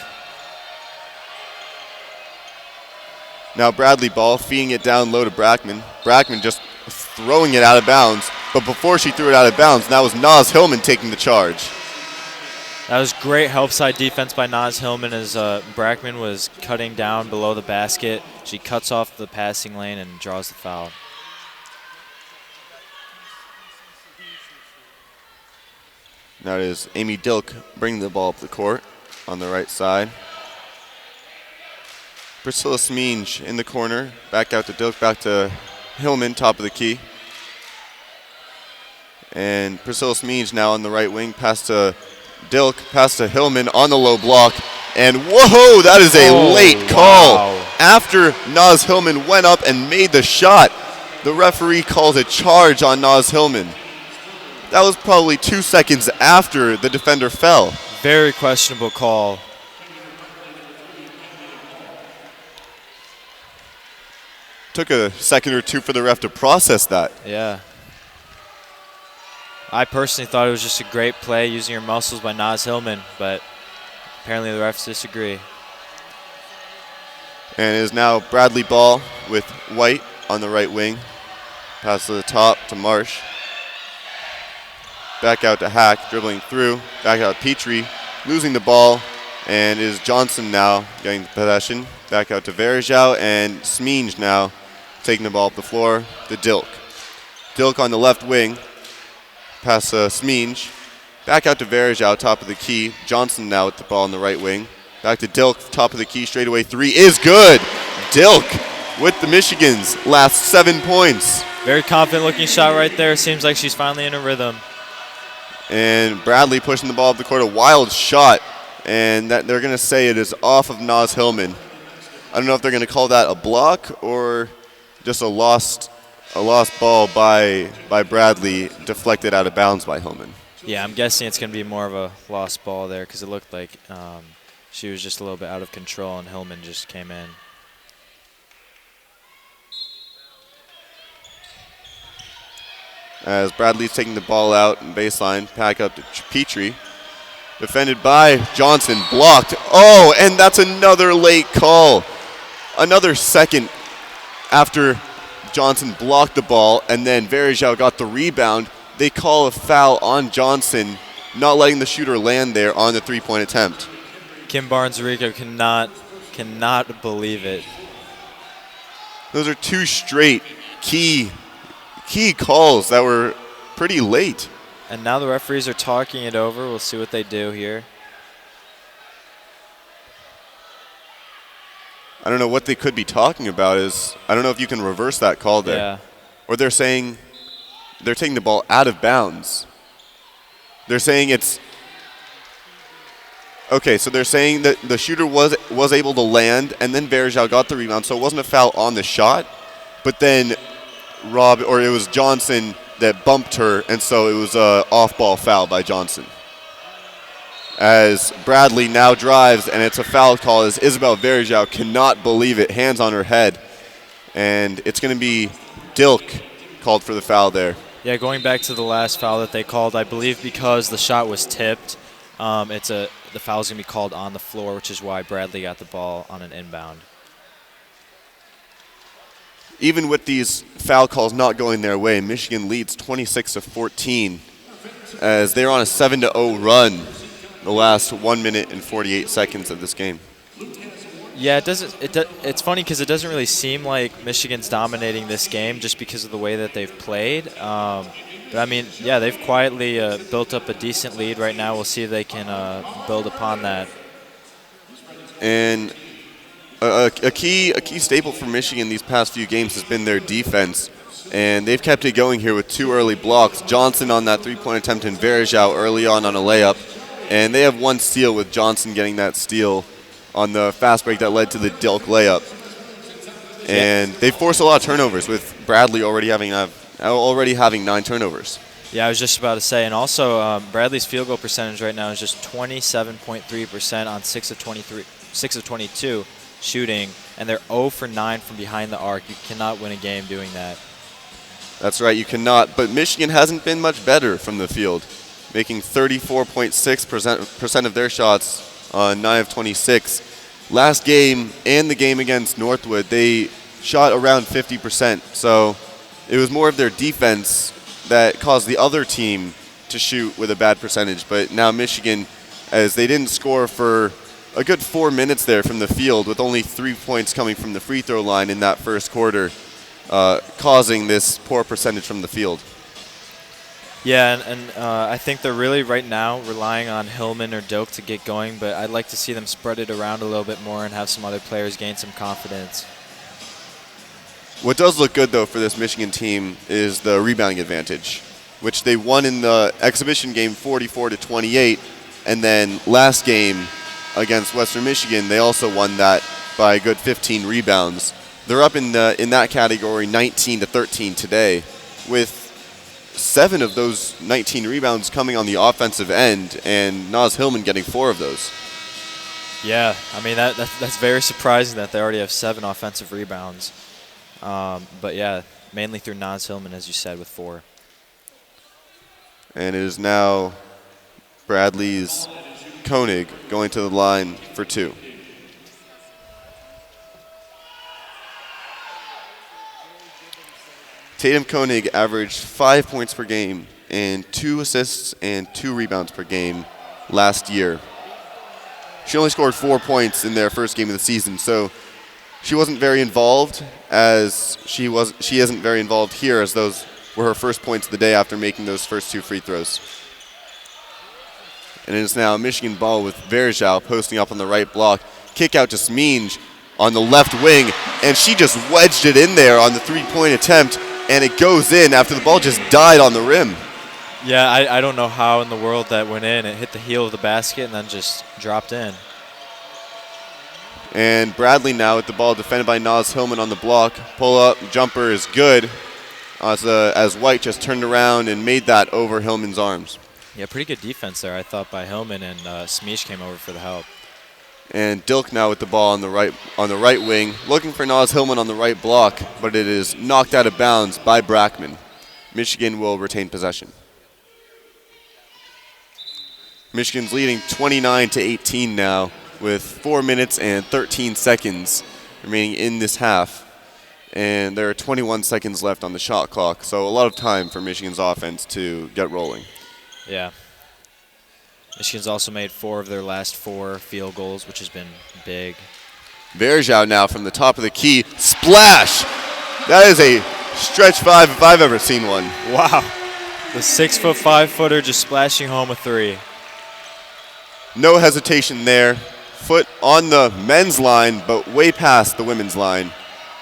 Now Bradley ball, feeding it down low to Brackman. Brackman just throwing it out of bounds. But before she threw it out of bounds, that was Naz Hillman taking the charge. That was great help side defense by Naz Hillman as Brackman was cutting down below the basket. She cuts off the passing lane and draws the foul. Now it is Amy Dilk bringing the ball up the court on the right side. Priscilla Smeenge in the corner. Back out to Dilk, back to Hillman, top of the key. And Priscilla Smeenge now on the right wing. Pass to Dilk, pass to Hillman on the low block. And whoa, that is a late call. Wow. After Naz Hillman went up and made the shot, the referee calls a charge on Naz Hillman. That was probably 2 seconds after the defender fell. Very questionable call. Took a second or two for the ref to process that. Yeah. I personally thought it was just a great play using your muscles by Naz Hillman, but apparently the refs disagree. And it is now Bradley ball with White on the right wing. Pass to the top to Marsh. Back out to Hack, dribbling through. Back out Petrie, losing the ball. And it is Johnson now getting the possession. Back out to Verjao, and Smeenge now taking the ball up the floor to Dilk. Dilk on the left wing. Pass Smeenge. Back out to Verjao, top of the key. Johnson now with the ball on the right wing. Back to Dilk, top of the key, straightaway three is good. Dilk with the Michigan's last 7 points. Very confident looking shot right there. Seems like she's finally in a rhythm. And Bradley pushing the ball up the court, a wild shot. And that they're going to say it is off of Naz Hillman. I don't know if they're going to call that a block or just a lost ball by Bradley, deflected out of bounds by Hillman. Yeah, I'm guessing it's going to be more of a lost ball there because it looked like she was just a little bit out of control and Hillman just came in. As Bradley's taking the ball out in baseline, pack up to Petrie. Defended by Johnson, blocked. Oh, and that's another late call. Another second after Johnson blocked the ball, and then Verjao got the rebound. They call a foul on Johnson, not letting the shooter land there on the three-point attempt. Kim Barnes-Rico cannot believe it. Those are two straight key calls that were pretty late. And now the referees are talking it over. We'll see what they do here. I don't know what they could be talking about. I don't know if you can reverse that call there. Yeah. Or they're saying they're taking the ball out of bounds. They're saying it's okay. So they're saying that the shooter was able to land, and then Verjao got the rebound, so it wasn't a foul on the shot. But then it was Johnson that bumped her, and so it was an off-ball foul by Johnson. As Bradley now drives, and it's a foul call as Isabel Verjao cannot believe it, hands on her head. And it's going to be Dilk called for the foul there. Yeah, going back to the last foul that they called, I believe because the shot was tipped, the foul's going to be called on the floor, which is why Bradley got the ball on an inbound. Even with these foul calls not going their way, Michigan leads 26-14 as they're on a 7-0 run the last 1 minute and 48 seconds of this game. Yeah, it's funny because it doesn't really seem like Michigan's dominating this game just because of the way that they've played. But I mean, yeah, they've quietly built up a decent lead right now. We'll see if they can build upon that. And a key staple for Michigan these past few games has been their defense, and they've kept it going here with 2 early blocks. Johnson on that 3-point attempt and Verjao early on a layup, and they have 1 steal with Johnson getting that steal on the fast break that led to the Dilk layup. And they forced a lot of turnovers with Bradley already having 9 turnovers. Yeah, I was just about to say, and also Bradley's field goal percentage right now is just 27.3% on 6 of 22 shooting, and they're 0 for 9 from behind the arc. You cannot win a game doing that. That's right, you cannot. But Michigan hasn't been much better from the field, making 34.6% of their shots on 9 of 26. Last game and the game against Northwood, they shot around 50%. So it was more of their defense that caused the other team to shoot with a bad percentage. But now Michigan, as they didn't score for a good 4 minutes there from the field, with only 3 points coming from the free throw line in that first quarter, causing this poor percentage from the field. Yeah, and I think they're really right now relying on Hillman or Doak to get going, but I'd like to see them spread it around a little bit more and have some other players gain some confidence. What does look good, though, for this Michigan team is the rebounding advantage, which they won in the exhibition game 44-28, and then last game against Western Michigan, they also won that by a good 15 rebounds. They're up in that category 19-13 today, with 7 of those 19 rebounds coming on the offensive end, and Naz Hillman getting 4 of those. Yeah, I mean, that's very surprising that they already have 7 offensive rebounds. But yeah, mainly through Naz Hillman, as you said, with 4. And it is now Bradley's Koenig going to the line for 2. Tatum Koenig averaged 5 points per game and 2 assists and 2 rebounds per game last year. She only scored 4 points in their first game of the season, so she wasn't very involved, as she isn't very involved here, as those were her first points of the day after making those first 2 free throws. And it is now a Michigan ball with Verjao posting up on the right block. Kick out to Smeenge on the left wing, and she just wedged it in there on the 3-point attempt, and it goes in after the ball just died on the rim. Yeah, I don't know how in the world that went in. It hit the heel of the basket and then just dropped in. And Bradley now with the ball, defended by Naz Hillman on the block. Pull-up jumper is good as White just turned around and made that over Hillman's arms. Yeah, pretty good defense there, I thought, by Hillman, and Smeege came over for the help. And Dilk now with the ball on the right wing, looking for Naz Hillman on the right block, but it is knocked out of bounds by Brackman. Michigan will retain possession. Michigan's leading 29-18 now, with 4 minutes and 13 seconds remaining in this half. And there are 21 seconds left on the shot clock, so a lot of time for Michigan's offense to get rolling. Yeah. Michigan's also made 4 of their last 4 field goals, which has been big. Verjao now from the top of the key. Splash! That is a stretch 5 if I've ever seen one. Wow. The 6'5" 5-footer just splashing home a 3. No hesitation there. Foot on the men's line, but way past the women's line.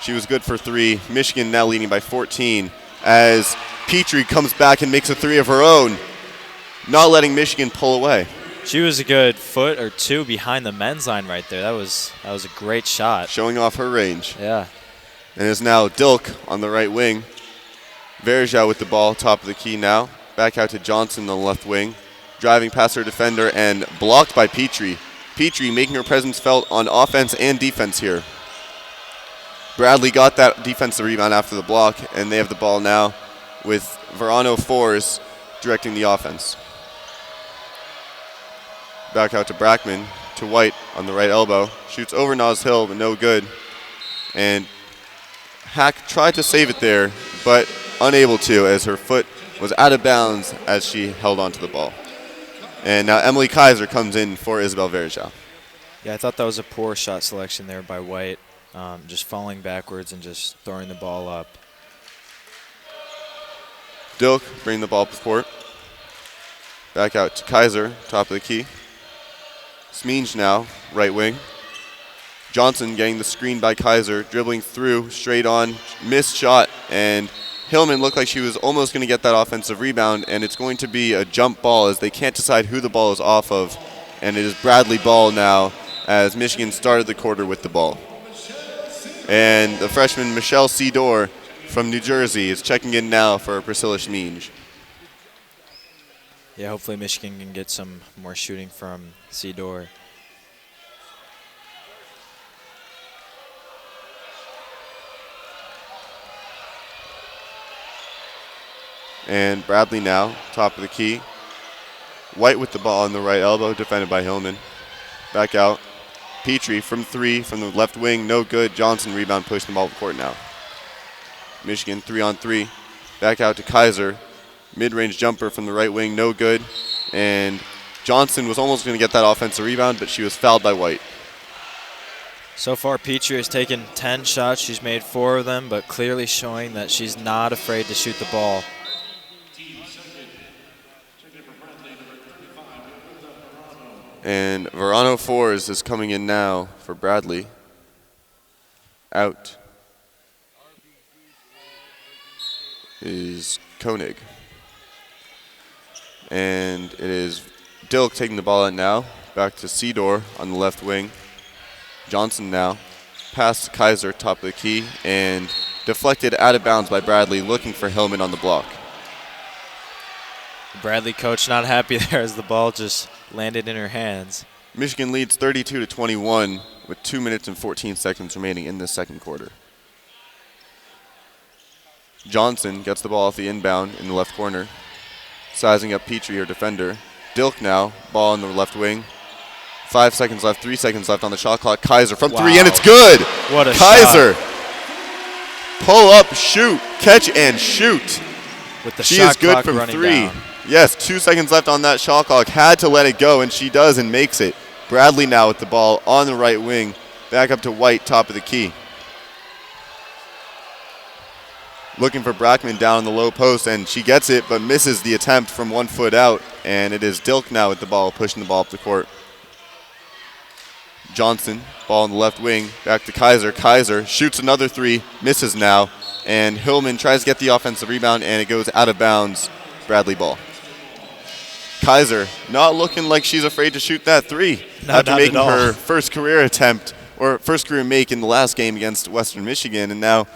She was good for 3. Michigan now leading by 14 as Petrie comes back and makes a 3 of her own, not letting Michigan pull away. She was a good foot or 2 behind the men's line right there. That was a great shot. Showing off her range. Yeah. And it's now Dilk on the right wing. Verjao with the ball, top of the key now. Back out to Johnson on the left wing. Driving past her defender and blocked by Petrie. Petrie making her presence felt on offense and defense here. Bradley got that defensive rebound after the block, and they have the ball now with Verano Fours directing the offense. Back out to Brackman, to White on the right elbow. Shoots over Nas Hill, but no good. And Hack tried to save it there, but unable to, as her foot was out of bounds as she held onto the ball. And now Emily Kaiser comes in for Isabel Verjao. Yeah, I thought that was a poor shot selection there by White, just falling backwards and just throwing the ball up. Dilk bringing the ball up the court. Back out to Kaiser, top of the key. Smeens now, right wing. Johnson getting the screen by Kaiser, dribbling through, straight on, missed shot, and Hillman looked like she was almost going to get that offensive rebound, and it's going to be a jump ball as they can't decide who the ball is off of, and it is Bradley ball now as Michigan started the quarter with the ball. And the freshman Michele Cedar from New Jersey is checking in now for Priscilla Schmeenge. Yeah, hopefully Michigan can get some more shooting from Sidor. And Bradley now, top of the key. White with the ball on the right elbow, defended by Hillman. Back out. Petrie from three from the left wing, no good. Johnson rebound, pushing the ball up the court now. Michigan 3-on-3. Back out to Kaiser. Mid-range jumper from the right wing, no good. And Johnson was almost going to get that offensive rebound, but she was fouled by White. So far, Petrie has taken 10 shots. She's made 4 of them, but clearly showing that she's not afraid to shoot the ball. And Verano Fours is coming in now for Bradley. Out is Koenig. And it is Dilk taking the ball out now. Back to Sidor on the left wing. Johnson now. Pass to Kaiser, top of the key. And deflected out of bounds by Bradley, looking for Hillman on the block. The Bradley coach not happy there as the ball just landed in her hands. Michigan leads 32-21 with 2 minutes and 14 seconds remaining in the second quarter. Johnson gets the ball off the inbound in the left corner. Sizing up Petrie, her defender. Dilk now, ball on the left wing. 5 seconds left, 3 seconds left on the shot clock. Kaiser from three, and it's good. What a Kaiser. shot. Pull up, shoot, catch and shoot. With the she shot is good clock from running three. down. Yes, 2 seconds left on that shot clock. Had to let it go, and she does and makes it. Bradley now with the ball on the right wing. Back up to White, top of the key. Looking for Brackman down in the low post, and she gets it, but misses the attempt from 1 foot out. And it is Dilk now with the ball, pushing the ball up the court. Johnson, ball on the left wing, back to Kaiser. Kaiser shoots another three, misses now. And Hillman tries to get the offensive rebound, and it goes out of bounds. Bradley ball. Kaiser not looking like she's afraid to shoot that three after making her first career attempt, or first career make in the last game against Western Michigan, and now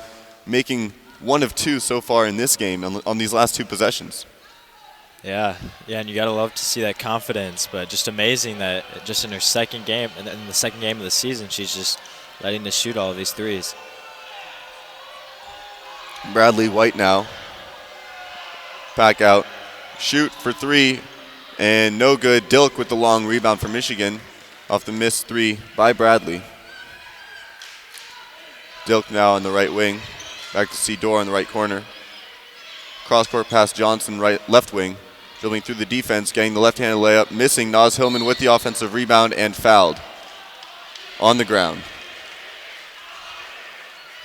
making 1 of 2 so far in this game on these last 2 possessions. Yeah, and you got to love to see that confidence, but just amazing that just in her second game, in the second game of the season, she's just letting us shoot all of these threes. Bradley White now. Back out. Shoot for 3, and no good. Dilk with the long rebound for Michigan off the missed 3 by Bradley. Dilk now on the right wing. Back to Sidor on the right corner. Cross-court pass Johnson, left wing. Dribbling through the defense, getting the left-handed layup, missing. Nas Hillman with the offensive rebound and fouled on the ground.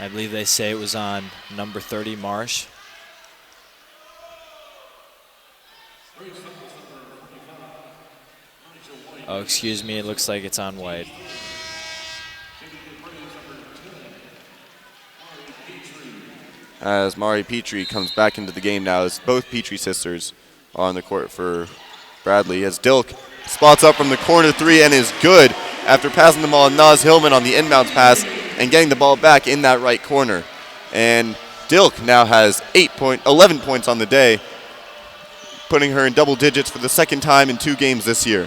I believe they say it was on number 30, Marsh. Oh, excuse me, it looks like it's on White. As Mari Petrie comes back into the game now, as both Petrie sisters are on the court for Bradley. As Dilk spots up from the corner 3 and is good after passing the ball to Nas Hillman on the inbounds pass and getting the ball back in that right corner. And Dilk now has 11 points on the day, putting her in double digits for the second time in 2 games this year.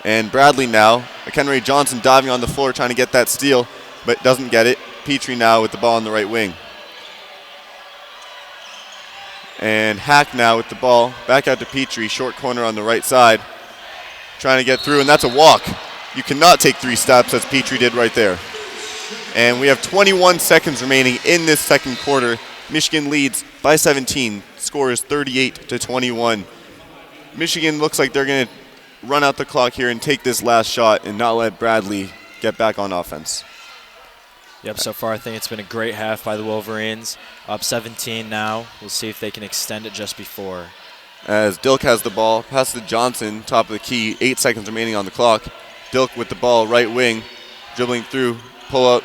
And Bradley now, Kendra Johnson diving on the floor trying to get that steal, but doesn't get it. Petrie now with the ball on the right wing. And Hack now with the ball. Back out to Petrie, short corner on the right side. trying to get through, and that's a walk. You cannot take 3 steps, as Petrie did right there. And we have 21 seconds remaining in this second quarter. Michigan leads by 17. Score is 38-21. Michigan looks like they're going to run out the clock here and take this last shot and not let Bradley get back on offense. Yep, so far I think it's been a great half by the Wolverines. Up 17 now. We'll see if they can extend it just before. As Dilk has the ball, pass to Johnson, top of the key, 8 seconds remaining on the clock. Dilk with the ball, right wing, dribbling through, pull up.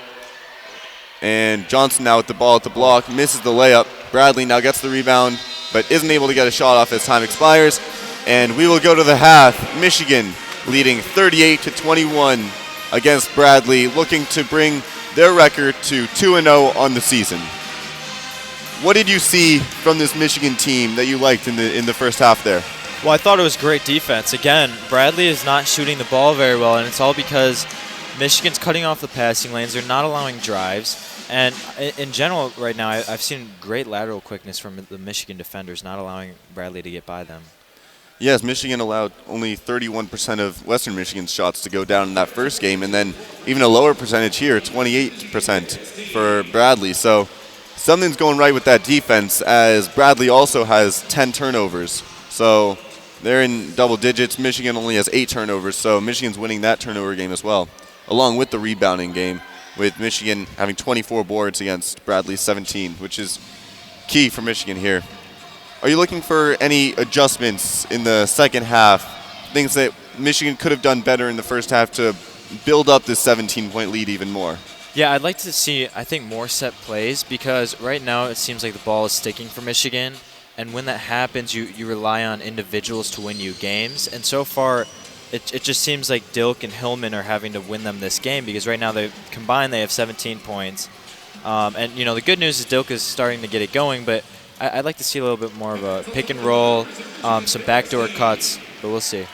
And Johnson now with the ball at the block, misses the layup. Bradley now gets the rebound, but isn't able to get a shot off as time expires. And we will go to the half. Michigan leading 38-21 against Bradley, looking to bring their record to 2-0 on the season. What did you see from this Michigan team that you liked in the first half there? Well, I thought it was great defense. Again, Bradley is not shooting the ball very well, and it's all because Michigan's cutting off the passing lanes. They're not allowing drives. And in general, right now, I've seen great lateral quickness from the Michigan defenders, not allowing Bradley to get by them. Yes, Michigan allowed only 31% of Western Michigan's shots to go down in that first game, and then even a lower percentage here, 28% for Bradley. So something's going right with that defense, as Bradley also has 10 turnovers. So they're in double digits. Michigan only has 8 turnovers, so Michigan's winning that turnover game as well, along with the rebounding game, with Michigan having 24 boards against Bradley's 17, which is key for Michigan here. Are you looking for any adjustments in the second half, things that Michigan could have done better in the first half to build up this 17-point lead even more? Yeah, I'd like to see, I think, more set plays, because right now it seems like the ball is sticking for Michigan, and when that happens, you rely on individuals to win you games. And so far, it just seems like Dilk and Hillman are having to win them this game, because right now they have 17 points. And, you know, the good news is Dilk is starting to get it going, but I'd like to see a little bit more of a pick and roll, some backdoor cuts, but we'll see.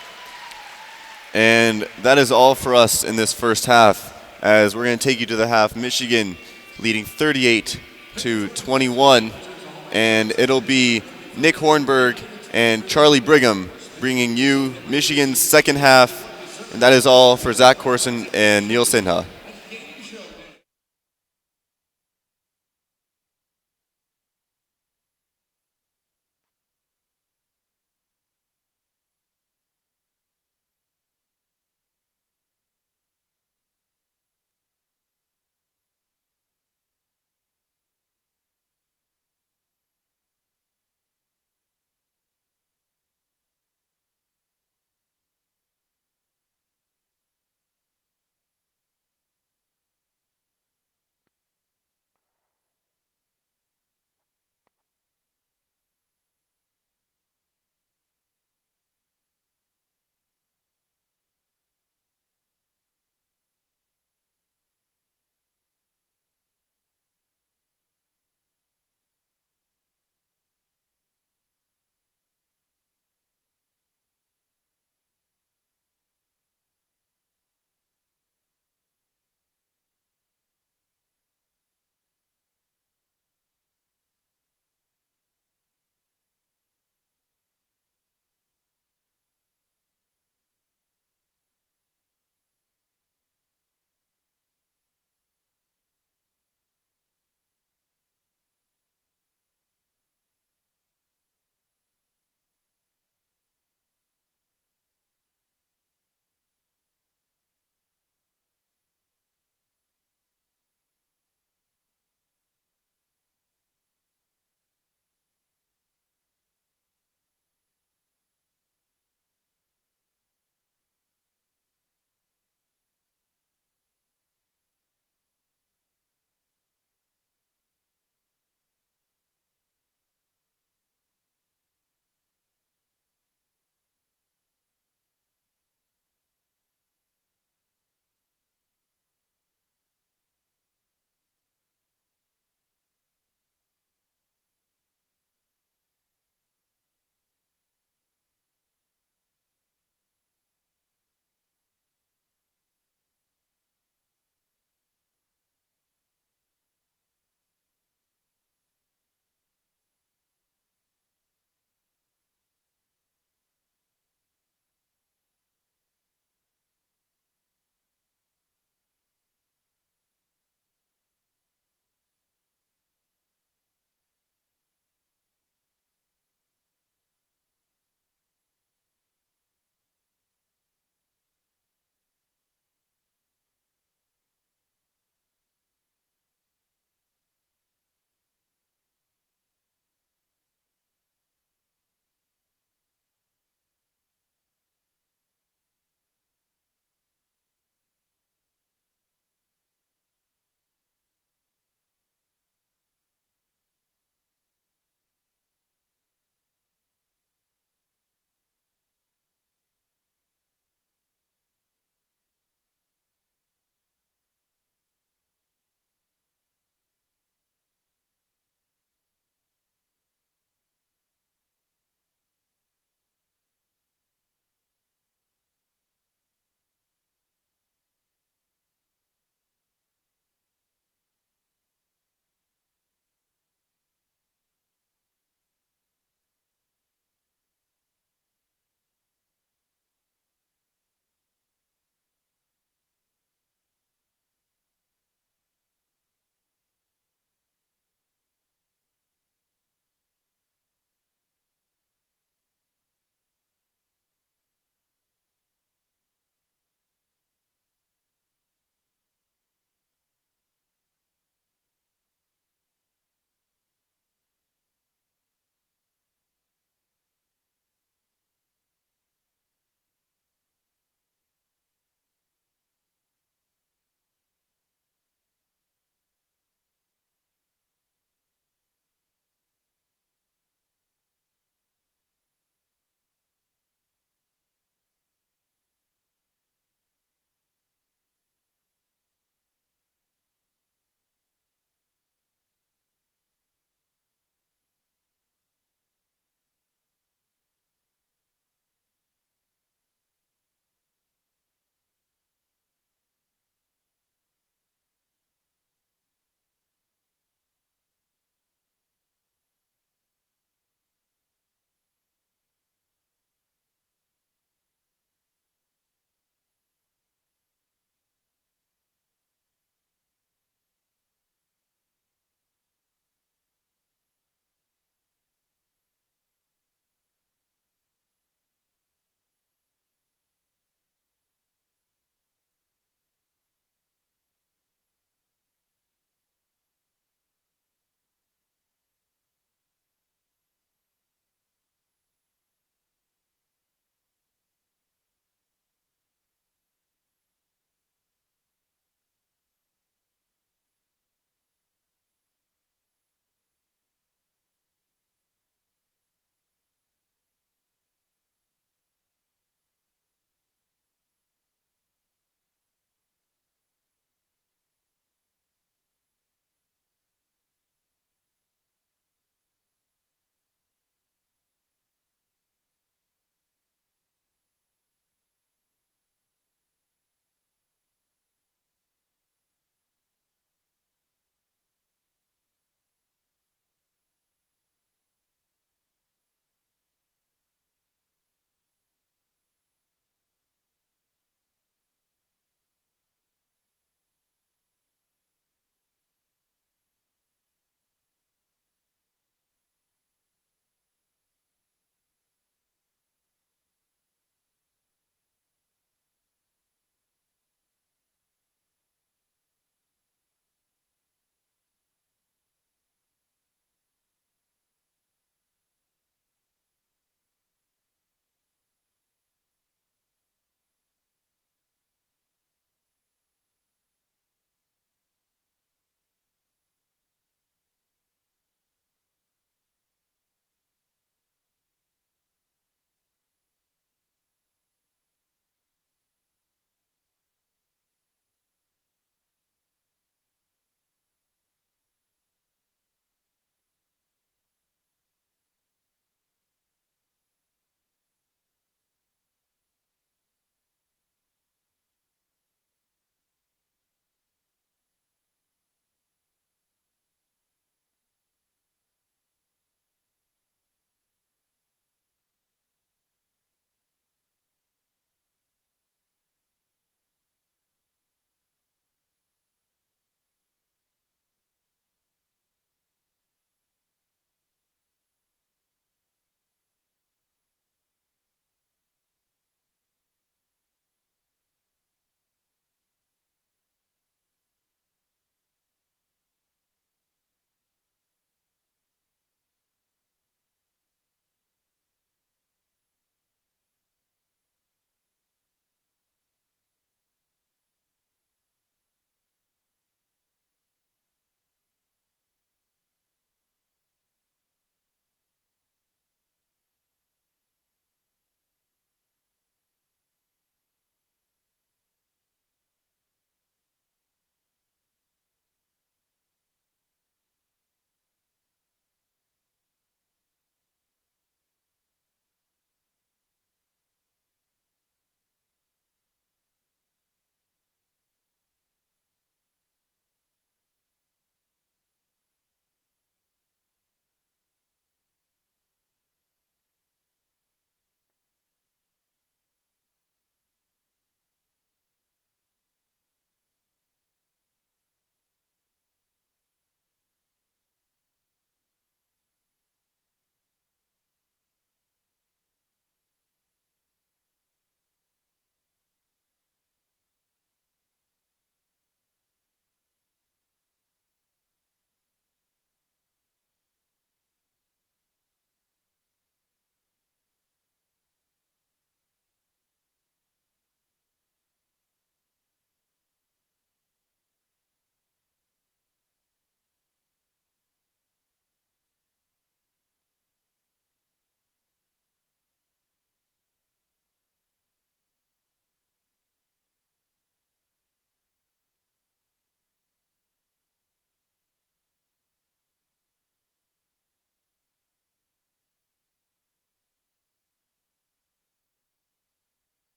And that is all for us in this first half, as we're going to take you to the half. Michigan leading 38-21, and it'll be Nick Hornberg and Charlie Brigham bringing you Michigan's second half. And that is all for Zach Corson and Neil Sinha.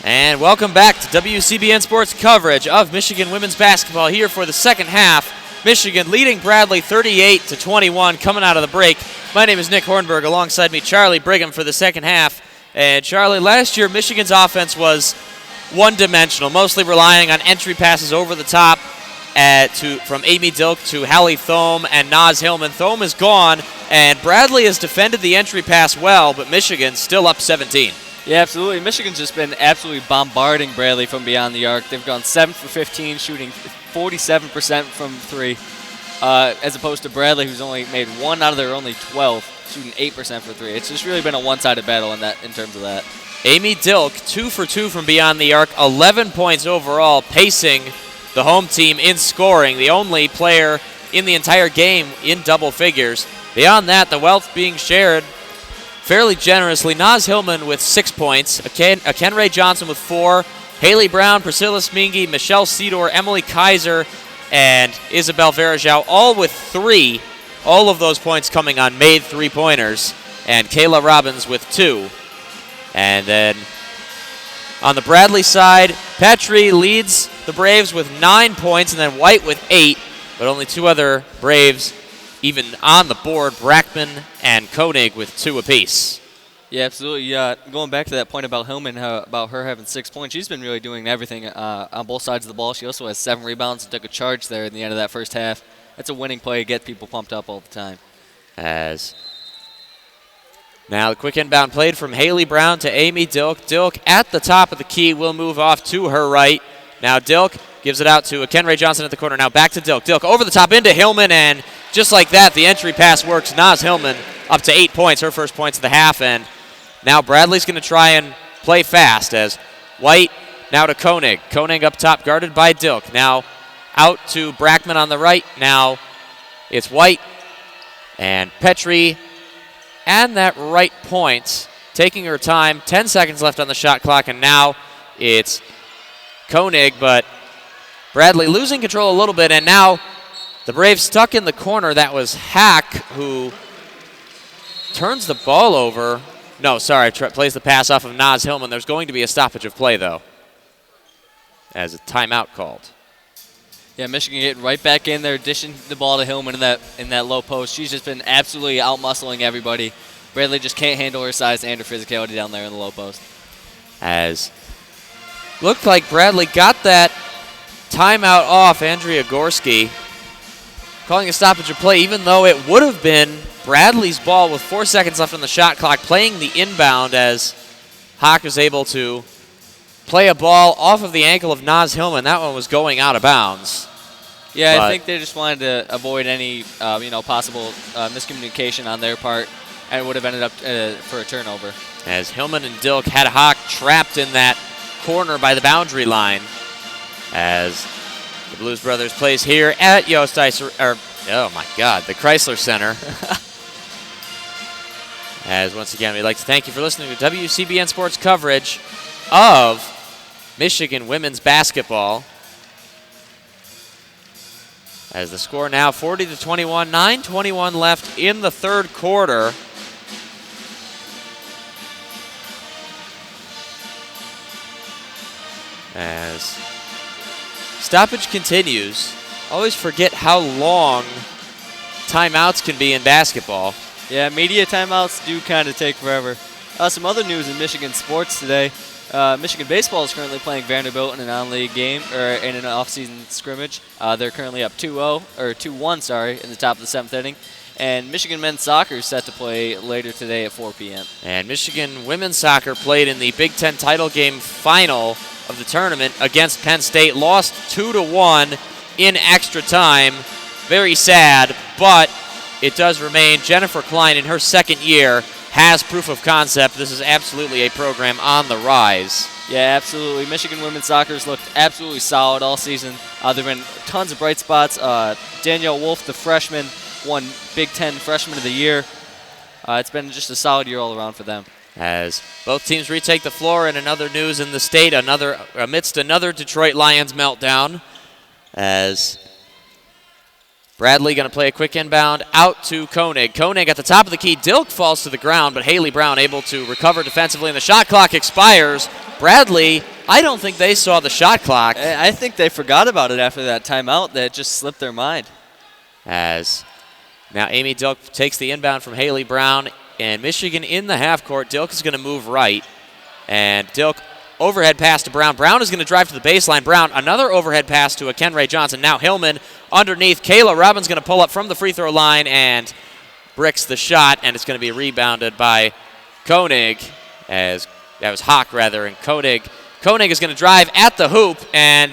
And welcome back to WCBN Sports coverage of Michigan women's basketball here for the second half. Michigan leading Bradley 38-21 coming out of the break. My name is Nick Hornberg. Alongside me, Charlie Brigham for the second half. And Charlie, last year Michigan's offense was one-dimensional, mostly relying on entry passes over the top from Amy Dilk to Hallie Thome and Naz Hillman. Thome is gone, and Bradley has defended the entry pass well, but Michigan still up 17. Yeah, absolutely. Michigan's just been absolutely bombarding Bradley from beyond the arc. They've gone 7 for 15, shooting 47% from three, as opposed to Bradley, who's only made 1 out of their only 12, shooting 8% for three. It's just really been a one-sided battle in terms of that. Amy Dilk, 2 for 2 from beyond the arc, 11 points overall, pacing the home team in scoring, the only player in the entire game in double figures. Beyond that, the wealth being shared fairly generously. Naz Hillman with 6 points, Kendra Johnson with 4, Haley Brown, Priscilla Smingy, Michele Cedar, Emily Kaiser, and Isabel Verajao, all with 3. All of those points coming on made three-pointers, and Kayla Robbins with 2. And then on the Bradley side, Petrie leads the Braves with 9 points, and then White with 8, but only 2 other Braves even on the board, Brackman and Koenig with 2 apiece. Yeah, absolutely. Going back to that point about Hillman, about her having 6 points, she's been really doing everything on both sides of the ball. She also has 7 rebounds and took a charge there in the end of that first half. That's a winning play, get people pumped up all the time. As now the quick inbound played from Haley Brown to Amy Dilk. Dilk at the top of the key will move off to her right. Now Dilk gives it out to Kendra Johnson at the corner. Now back to Dilk. Dilk over the top into Hillman, and just like that, the entry pass works. Naz Hillman up to 8 points, her first points of the half, and now Bradley's going to try and play fast as White now to Koenig. Koenig up top, guarded by Dilk. Now out to Brackman on the right. Now it's White and Petrie and that right point, taking her time. 10 seconds left on the shot clock, and now it's Koenig, but Bradley losing control a little bit, and now the Braves stuck in the corner. That was Hack who turns the ball over. No, sorry, plays the pass off of Naz Hillman. There's going to be a stoppage of play, though, as a timeout called. Yeah, Michigan getting right back in there, dishing the ball to Hillman in that low post. She's just been absolutely out-muscling everybody. Bradley just can't handle her size and her physicality down there in the low post. As looked like Bradley got that timeout off, Andrea Gorski calling a stoppage of play, even though it would have been Bradley's ball with 4 seconds left on the shot clock, playing the inbound as Hawk was able to play a ball off of the ankle of Naz Hillman. That one was going out of bounds. Yeah, I think they just wanted to avoid any possible miscommunication on their part, and it would have ended up for a turnover. As Hillman and Dilk had Hawk trapped in that corner by the boundary line, as the Blues Brothers plays here at Yost Ice, oh my God, the Crisler Center. As once again, we'd like to thank you for listening to WCBN Sports coverage of Michigan women's basketball. As the score now 40-21, 9:21 left in the third quarter. As stoppage continues. Always forget how long timeouts can be in basketball. Yeah, media timeouts do kind of take forever. Some other news in Michigan sports today. Michigan baseball is currently playing Vanderbilt in an on-league game, or in an off-season scrimmage. They're currently up 2-1, in the top of the 7th inning. And Michigan men's soccer is set to play later today at 4 p.m. And Michigan women's soccer played in the Big Ten title game final of the tournament against Penn State. Lost 2-1 in extra time. Very sad, but it does remain. Jennifer Klein, in her second year, has proof of concept. This is absolutely a program on the rise. Yeah, absolutely. Michigan women's soccer has looked absolutely solid all season. There have been tons of bright spots. Danielle Wolf, the freshman, won Big Ten Freshman of the Year. It's been just a solid year all around for them. As both teams retake the floor, and another news in the state, amidst another Detroit Lions meltdown, as Bradley going to play a quick inbound out to Koenig. Koenig at the top of the key. Dilk falls to the ground, but Haley Brown able to recover defensively, and the shot clock expires. Bradley I don't think they saw the shot clock. I think they forgot about it after that timeout. That just slipped their mind. As now Amy Dilk takes the inbound from Haley Brown, and Michigan in the half court. Dilk is going to move right, and Dilk overhead pass to Brown. Brown is going to drive to the baseline. Brown, another overhead pass to a Kenray Johnson. Now Hillman underneath. Kayla Robbins going to pull up from the free throw line and bricks the shot, and it's going to be rebounded by Koenig, as that was Hawk rather, and Koenig is going to drive at the hoop, and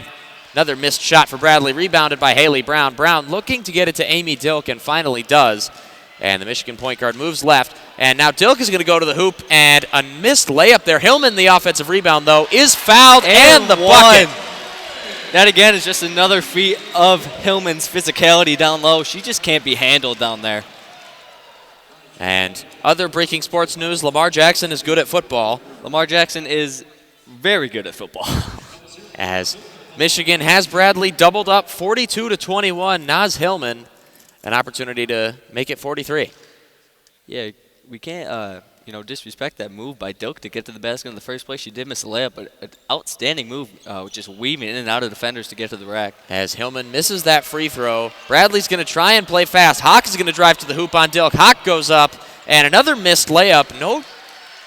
another missed shot for Bradley, rebounded by Haley Brown. Brown looking to get it to Amy Dilk, and finally does. And the Michigan point guard moves left. And now Dilk is going to go to the hoop, and a missed layup there. Hillman, the offensive rebound, though, is fouled, and the bucket. That, again, is just another feat of Hillman's physicality down low. She just can't be handled down there. And other breaking sports news, Lamar Jackson is good at football. Lamar Jackson is very good at football. As Michigan has Bradley doubled up 42-21. Naz Hillman, an opportunity to make it 43. Yeah, we can't disrespect that move by Dilk to get to the basket in the first place. She did miss a layup, but an outstanding move, just weaving in and out of defenders to get to the rack. As Hillman misses that free throw, Bradley's going to try and play fast. Hawk is going to drive to the hoop on Dilk. Hawk goes up, and another missed layup.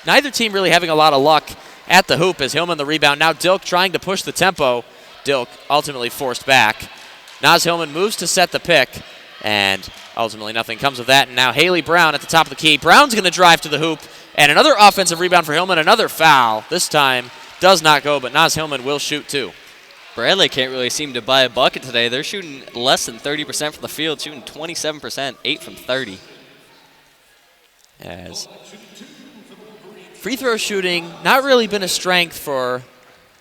Neither team really having a lot of luck at the hoop as Hillman the rebound. Now Dilk trying to push the tempo. Dilk ultimately forced back. Naz Hillman moves to set the pick, and ultimately nothing comes of that. And now Haley Brown at the top of the key. Brown's going to drive to the hoop, and another offensive rebound for Hillman. Another foul. This time does not go, but Naz Hillman will shoot two. Bradley can't really seem to buy a bucket today. They're shooting less than 30% from the field, shooting 27%, 8 from 30. As free throw shooting, not really been a strength for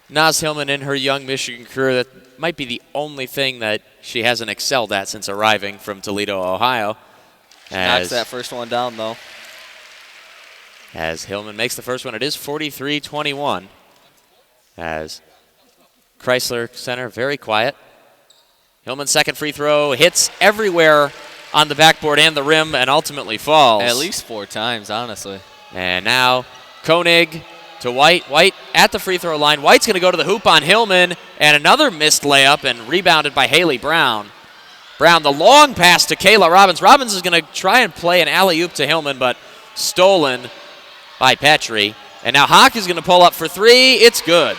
Naz Hillman in her young Michigan career. That might be the only thing that she hasn't excelled at since arriving from Toledo, Ohio. Knocks that first one down, though. As Hillman makes the first one, it is 43-21. As Crisler Center, very quiet. Hillman's second free throw hits everywhere on the backboard and the rim and ultimately falls. At least 4 times, honestly. And now Koenig to White. White at the free throw line. White's going to go to the hoop on Hillman, and another missed layup and rebounded by Haley Brown. Brown, the long pass to Kayla Robbins. Robbins is going to try and play an alley-oop to Hillman, but stolen by Petrie. And now Hawk is going to pull up for three. It's good.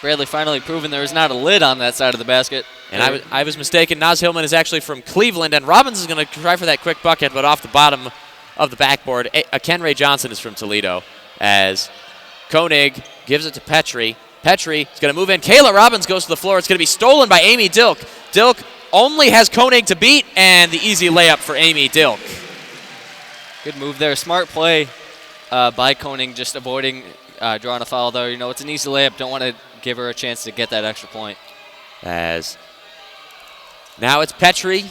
Bradley finally proving there is not a lid on that side of the basket. And I was mistaken. Naz Hillman is actually from Cleveland, and Robbins is going to try for that quick bucket, but off the bottom of the backboard. Kenray Johnson is from Toledo, as Koenig gives it to Petrie. Petrie is going to move in. Kayla Robbins goes to the floor. It's going to be stolen by Amy Dilk. Dilk only has Koenig to beat, and the easy layup for Amy Dilk. Good move there. Smart play by Koenig, just avoiding drawing a foul there. You know, it's an easy layup. Don't want to give her a chance to get that extra point. As now it's Petrie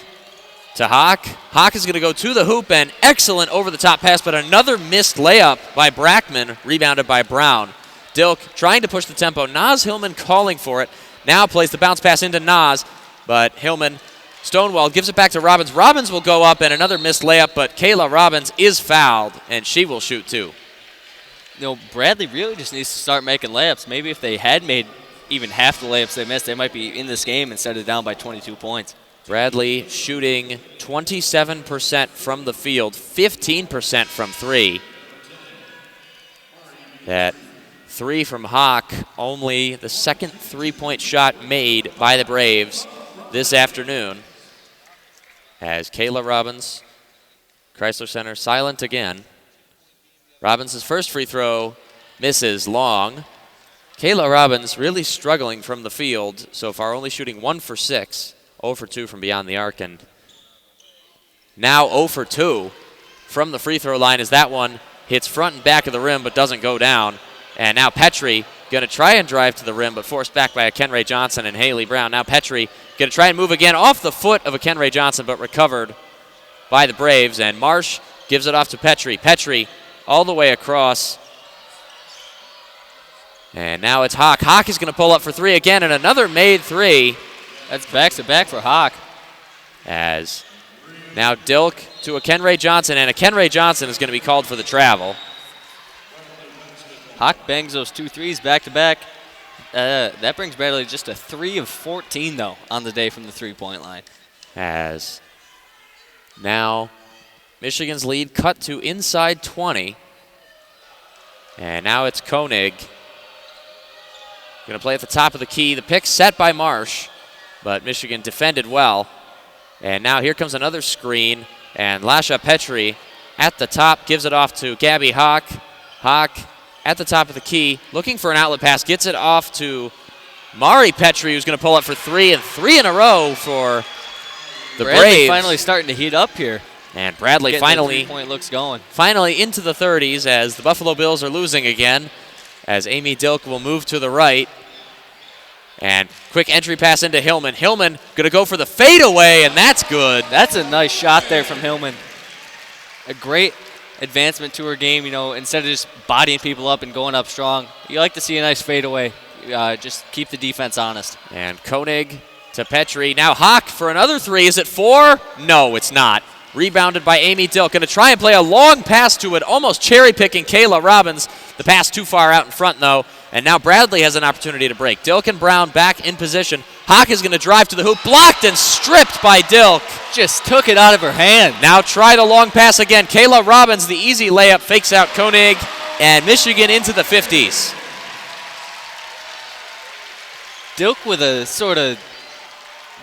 to Hawk. Hawk is going to go to the hoop, and excellent over-the-top pass, but another missed layup by Brackman, rebounded by Brown. Dilk trying to push the tempo. Naz Hillman calling for it. Now plays the bounce pass into Naz, but Hillman, Stonewall, gives it back to Robbins. Robbins will go up, and another missed layup, but Kayla Robbins is fouled, and she will shoot two. You know, Bradley really just needs to start making layups. Maybe if they had made even half the layups they missed, they might be in this game instead of down by 22 points. Bradley shooting 27% from the field, 15% from three. That three from Hawk, only the second three-point shot made by the Braves this afternoon. As Kayla Robbins, Crisler Center, silent again. Robbins' first free throw misses long. Kayla Robbins really struggling from the field so far, only shooting 1 for 6, 0 for 2 from beyond the arc, and now 0 for 2 from the free throw line as that one hits front and back of the rim but doesn't go down. And now Petrie going to try and drive to the rim, but forced back by a Kenray Johnson and Haley Brown. Now Petrie going to try and move again off the foot of a Kenray Johnson, but recovered by the Braves, and Marsh gives it off to Petrie. Petrie all the way across. And now it's Hawk. Hawk is going to pull up for three again, and another made three. That's back-to-back for Hawk. As now Dilk to a Kenray Johnson, and a Kenray Johnson is going to be called for the travel. Hawk bangs those 2 threes back-to-back. That brings Bradley just a 3 of 14, though, on the day from the three-point line. As now Michigan's lead cut to inside 20. And now it's Koenig. Going to play at the top of the key. The pick set by Marsh, but Michigan defended well. And now here comes another screen, and Lasha Petrie at the top gives it off to Gabby Hawk. Hawk at the top of the key, looking for an outlet pass, gets it off to Mari Petrie, who's going to pull up for 3, and 3 in a row for the Bradley Braves. finally starting to heat up here. And Bradley Getting finally the three-point looks going. Finally into the 30s as the Buffalo Bills are losing again, as Amy Dilk will move to the right. And quick entry pass into Hillman. Hillman going to go for the fadeaway, and that's good. That's a nice shot there from Hillman. A great advancement to her game, instead of just bodying people up and going up strong. You like to see a nice fadeaway. Just keep the defense honest. And Koenig to Petrie. Now Hawk for another 3. Is it 4? No, it's not. Rebounded by Amy Dilk. Going to try and play a long pass to it, almost cherry-picking Kayla Robbins. The pass too far out in front, though. And now Bradley has an opportunity to break. Dilk and Brown back in position. Hawk is going to drive to the hoop. Blocked and stripped by Dilk. Just took it out of her hand. Now try the long pass again. Kayla Robbins, the easy layup, fakes out Koenig. And Michigan into the 50s. Dilk with a sort of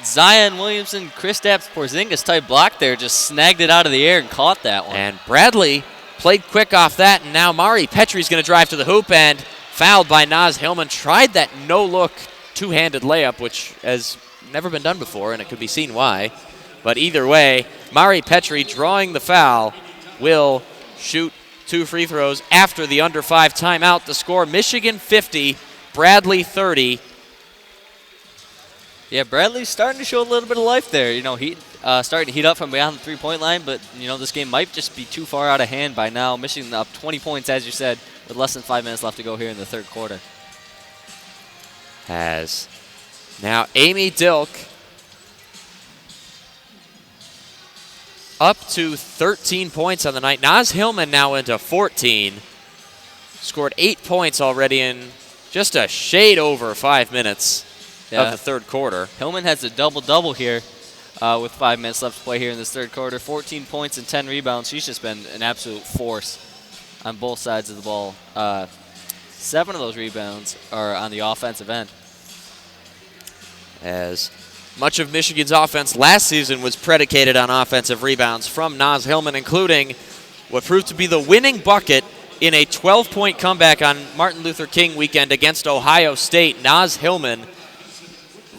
Zion Williamson, Kristaps Porzingis type block there, just snagged it out of the air and caught that one. And Bradley played quick off that, and now Mari Petrie's going to drive to the hoop and fouled by Naz Hillman. Tried that no-look two-handed layup, which has never been done before, and it could be seen why. But either way, Mari Petrie drawing the foul will shoot 2 free throws after the under 5 timeout. The score, Michigan 50, Bradley 30. Yeah, Bradley's starting to show a little bit of life there. Starting to heat up from beyond the three-point line, but, this game might just be too far out of hand by now. Michigan up 20 points, as you said, with less than 5 minutes left to go here in the third quarter. Has now Amy Dilk up to 13 points on the night. Naz Hillman now into 14. Scored 8 points already in just a shade over 5 minutes of the third quarter. Hillman has a double-double here with 5 minutes left to play here in this third quarter. 14 points and 10 rebounds. She's just been an absolute force on both sides of the ball. 7 of those rebounds are on the offensive end. As much of Michigan's offense last season was predicated on offensive rebounds from Naz Hillman, including what proved to be the winning bucket in a 12-point comeback on Martin Luther King weekend against Ohio State. Naz Hillman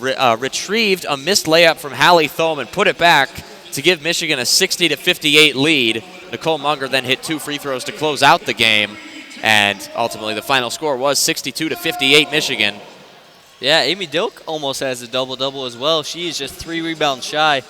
retrieved a missed layup from Hallie Thome and put it back to give Michigan a 60-58 lead. Nicole Munger then hit 2 free throws to close out the game, and ultimately the final score was 62-58 Michigan. Yeah, Amy Dilk almost has a double-double as well. She is just 3 rebounds shy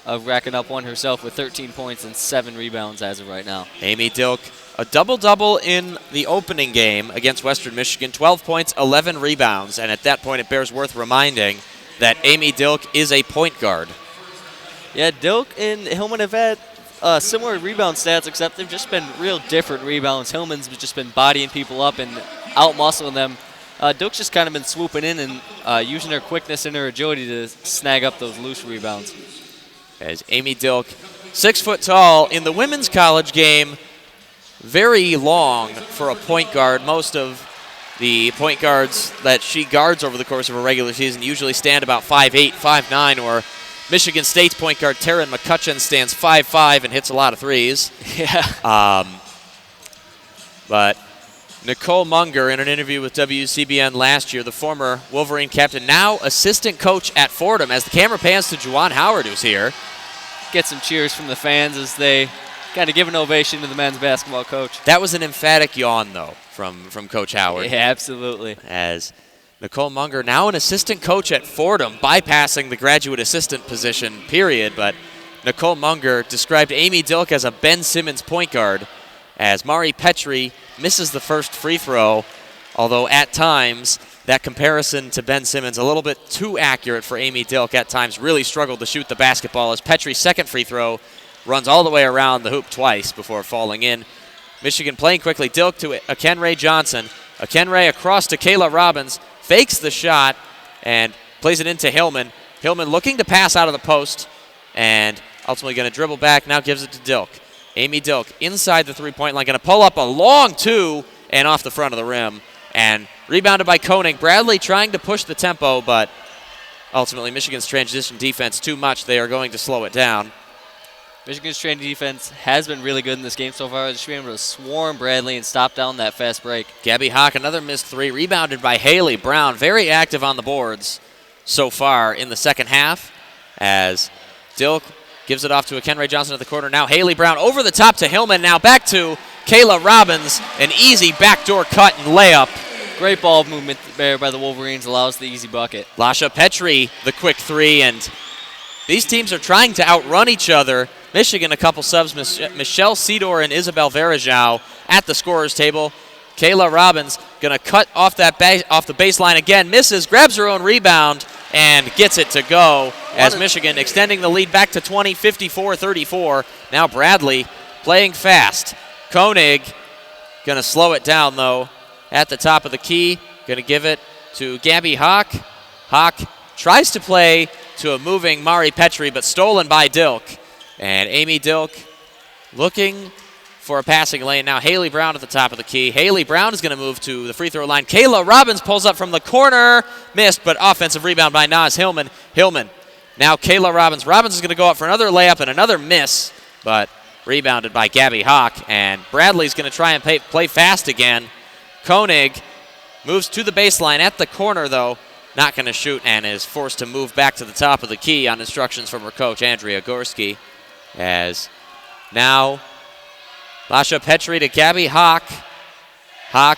of racking up one herself with 13 points and 7 rebounds as of right now. Amy Dilk, a double-double in the opening game against Western Michigan, 12 points, 11 rebounds, and at that point it bears worth reminding that Amy Dilk is a point guard. Yeah, Dilk and Hillman have had similar rebound stats, except they've just been real different rebounds. Hillman's just been bodying people up and out-muscling them. Dilk's just kind of been swooping in and using her quickness and her agility to snag up those loose rebounds. As Amy Dilk, 6 foot tall, in the women's college game, very long for a point guard. Most of the point guards that she guards over the course of a regular season usually stand about 5'8", 5'9", or Michigan State's point guard Taryn McCutcheon stands 5'5" and hits a lot of threes. Yeah. But Nicole Munger, in an interview with WCBN last year, the former Wolverine captain, now assistant coach at Fordham, as the camera pans to Juwan Howard, who's here. Get some cheers from the fans as they kind of give an ovation to the men's basketball coach. That was an emphatic yawn, though, from Coach Howard. Yeah, absolutely. As Nicole Munger, now an assistant coach at Fordham, bypassing the graduate assistant position, period. But Nicole Munger described Amy Dilk as a Ben Simmons point guard, as Mari Petrie misses the first free throw, although at times that comparison to Ben Simmons a little bit too accurate for Amy Dilk. At times really struggled to shoot the basketball, as Petrie's second free throw runs all the way around the hoop twice before falling in. Michigan playing quickly. Dilk to Kendra Johnson. Kendra across to Kayla Robbins. fakes the shot and plays it into Hillman. Hillman looking to pass out of the post and ultimately going to dribble back, now gives it to Dilk. Amy Dilk inside the three-point line, going to pull up a long two and off the front of the rim. And rebounded by Koenig. Bradley trying to push the tempo, but ultimately Michigan's transition defense too much. They are going to slow it down. Michigan's training defense has been really good in this game so far. They should be able to swarm Bradley and stop down that fast break. Gabby Hawk, another missed three, rebounded by Haley Brown. Very active on the boards so far in the second half as Dilk gives it off to a Kendra Johnson at the corner. Now Haley Brown over the top to Hillman. Now back to Kayla Robbins. An easy backdoor cut and layup. Great ball movement there by the Wolverines, allows the easy bucket. Lasha Petrie, the quick three, and these teams are trying to outrun each other. Michigan, a couple subs, Michele Cedar and Isabel Verajao at the scorer's table. Kayla Robbins going to cut off off the baseline again, misses, grabs her own rebound, and gets it to go as Michigan extending the lead back to 20, 54-34. Now Bradley playing fast. Koenig going to slow it down, though, at the top of the key. Going to give it to Gabby Hawk. Hawk tries to play to a moving Mari Petrie, but stolen by Dilk. And Amy Dilk looking for a passing lane. Now Haley Brown at the top of the key. Haley Brown is going to move to the free throw line. Kayla Robbins pulls up from the corner. Missed, but offensive rebound by Naz Hillman. Hillman. Now Kayla Robbins. Robbins is going to go up for another layup and another miss, but rebounded by Gabby Hawk. And Bradley's going to try and play fast again. Koenig moves to the baseline at the corner, though. Not going to shoot and is forced to move back to the top of the key on instructions from her coach, Andrea Gorski. As now Lasha Petrie to Gabby Hawk. Hawk,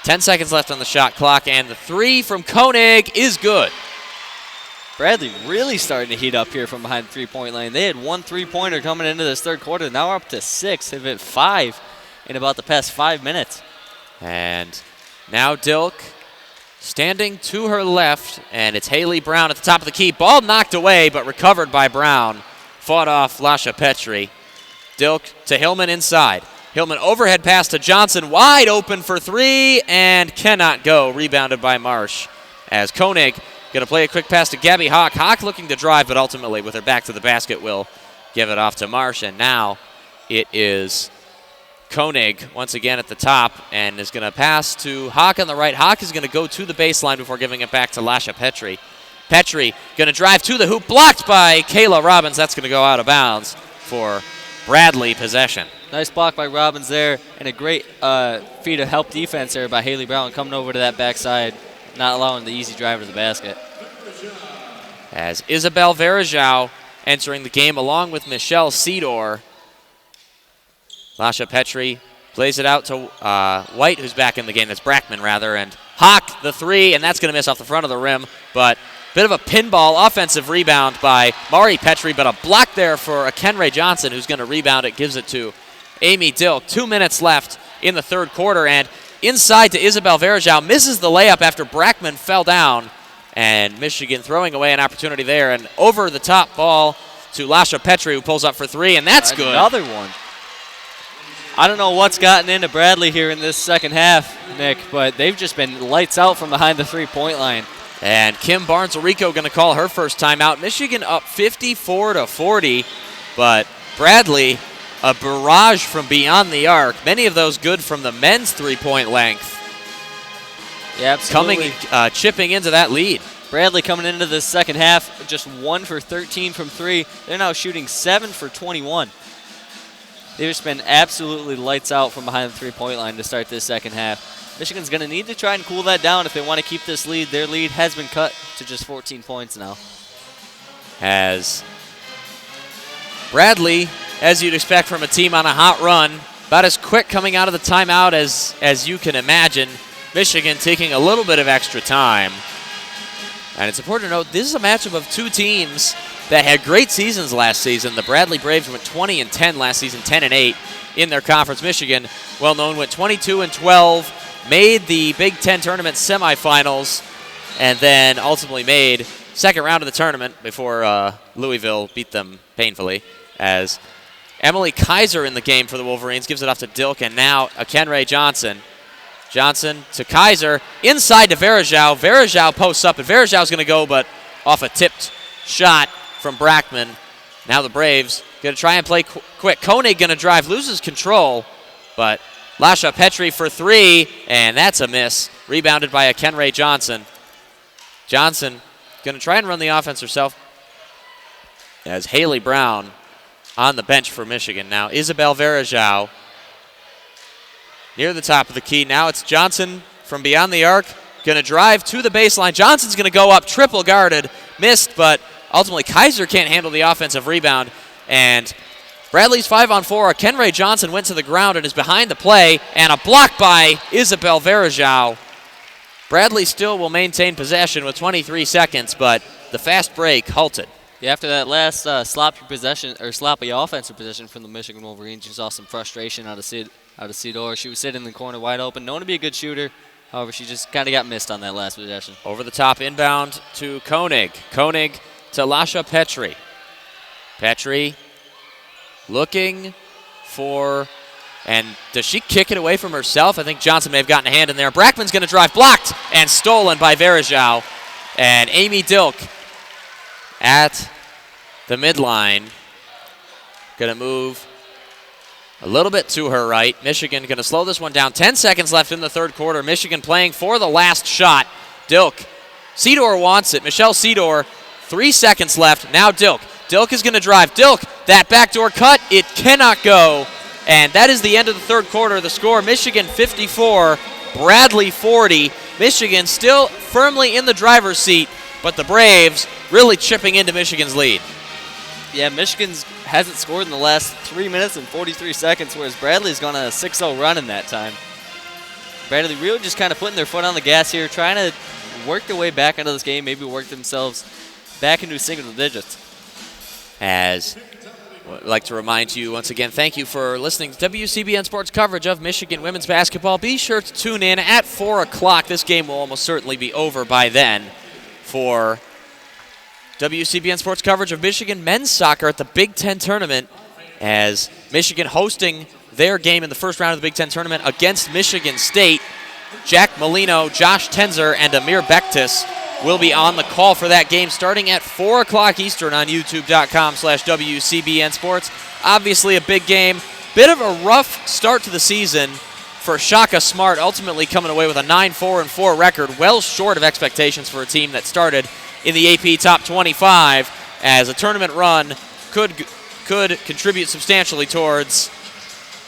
10 seconds left on the shot clock, and the three from Koenig is good. Bradley really starting to heat up here from behind the three-point line. They had one three-pointer coming into this third quarter. Now we're up to 6. They've hit 5 in about the past 5 minutes. And now Dilk standing to her left, and it's Haley Brown at the top of the key. Ball knocked away, but recovered by Brown. Fought off Lasha Petrie. Dilk to Hillman inside. Hillman overhead pass to Johnson, wide open for three, and cannot go. Rebounded by Marsh. As Koenig going to play a quick pass to Gabby Hawk. Hawk looking to drive, but ultimately with her back to the basket will give it off to Marsh. And now it is Koenig once again at the top and is going to pass to Hawk on the right. Hawk is going to go to the baseline before giving it back to Lasha Petrie. Petrie going to drive to the hoop, blocked by Kayla Robbins. That's going to go out of bounds for Bradley possession. Nice block by Robbins there, and a great feat of help defense there by Haley Brown coming over to that backside, not allowing the easy drive to the basket. As Isabel Verajao entering the game along with Michele Cedar. Lasha Petrie plays it out to White, who's back in the game. That's Brackman, rather. And Hawk, the three, and that's going to miss off the front of the rim. But bit of a pinball offensive rebound by Mari Petrie, but a block there for a Kendra Johnson, who's going to rebound it, gives it to Amy Dilk. 2 minutes left in the third quarter, and inside to Isabel Verajao, misses the layup after Brackman fell down. And Michigan throwing away an opportunity there. And over the top ball to Lasha Petrie, who pulls up for three, and that's good. Another one. I don't know what's gotten into Bradley here in this second half, Nick, but they've just been lights out from behind the three-point line. And Kim Barnes-Rico going to call her first timeout. Michigan up 54-40, but Bradley, a barrage from beyond the arc. Many of those good from the men's three-point length. Yeah, absolutely. Chipping into that lead. Bradley coming into the second half, just 1 for 13 from three. They're now shooting 7 for 21. They've just been absolutely lights out from behind the three-point line to start this second half. Michigan's going to need to try and cool that down if they want to keep this lead. Their lead has been cut to just 14 points now. As Bradley, as you'd expect from a team on a hot run, about as quick coming out of the timeout as you can imagine. Michigan taking a little bit of extra time. And it's important to note, this is a matchup of two teams that had great seasons last season. The Bradley Braves went 20-10 last season, 10-8 in their conference. Michigan, well known, went 22-12. Made the Big Ten tournament semifinals, and then ultimately made second round of the tournament before Louisville beat them painfully. As Emily Kaiser in the game for the Wolverines gives it off to Dilk, and now Kendra Johnson Johnson to Kaiser, inside to Verajao. Verajao posts up, and Verajao's going to go, but off a tipped shot from Brackman. Now the Braves going to try and play quick. Koenig going to drive, loses control, but Lasha Petri for three, and that's a miss. Rebounded by a Kendra Johnson. Johnson going to try and run the offense herself as Haley Brown on the bench for Michigan. Now Isabel Verajao near the top of the key. Now it's Johnson from beyond the arc. Going to drive to the baseline. Johnson's going to go up, triple guarded. Missed, but ultimately Kaiser can't handle the offensive rebound. And Bradley's 5-on-4. Kendra Johnson went to the ground and is behind the play. And a block by Isabel Verajao. Bradley still will maintain possession with 23 seconds, but the fast break halted. Yeah, after that last sloppy offensive possession from the Michigan Wolverines, you saw some frustration out of Sidor. She was sitting in the corner wide open, known to be a good shooter. However, she just kind of got missed on that last possession. Over the top inbound to Koenig. Koenig to Lasha Petri. Petri looking for, and does she kick it away from herself? I think Johnson may have gotten a hand in there. Brackman's going to drive, blocked and stolen by Verajao. And Amy Dilk at the midline. Going to move a little bit to her right. Michigan going to slow this one down. 10 seconds left in the third quarter. Michigan playing for the last shot. Dilk. Sidor wants it. Michele Cedar. 3 seconds left. Now Dilk. Dilk is going to drive. Dilk, that backdoor cut. It cannot go. And that is the end of the third quarter. The score, Michigan 54, Bradley 40. Michigan still firmly in the driver's seat, but the Braves really chipping into Michigan's lead. Yeah, Michigan hasn't scored in the last 3 minutes and 43 seconds, whereas Bradley's gone on a 6-0 run in that time. Bradley really just kind of putting their foot on the gas here, trying to work their way back into this game, maybe work themselves back into single digits. As I'd like to remind you once again, thank you for listening to WCBN Sports coverage of Michigan women's basketball. Be sure to tune in at 4 o'clock. This game will almost certainly be over by then for WCBN Sports coverage of Michigan men's soccer at the Big Ten tournament, as Michigan hosting their game in the first round of the Big Ten tournament against Michigan State. Jack Molino, Josh Tenzer, and Amir Bektis will be on the call for that game starting at 4 o'clock Eastern on youtube.com/WCBN Sports. Obviously a big game. Bit of a rough start to the season for Shaka Smart, ultimately coming away with a 9-4-4 record, well short of expectations for a team that started in the AP Top 25, as a tournament run could contribute substantially towards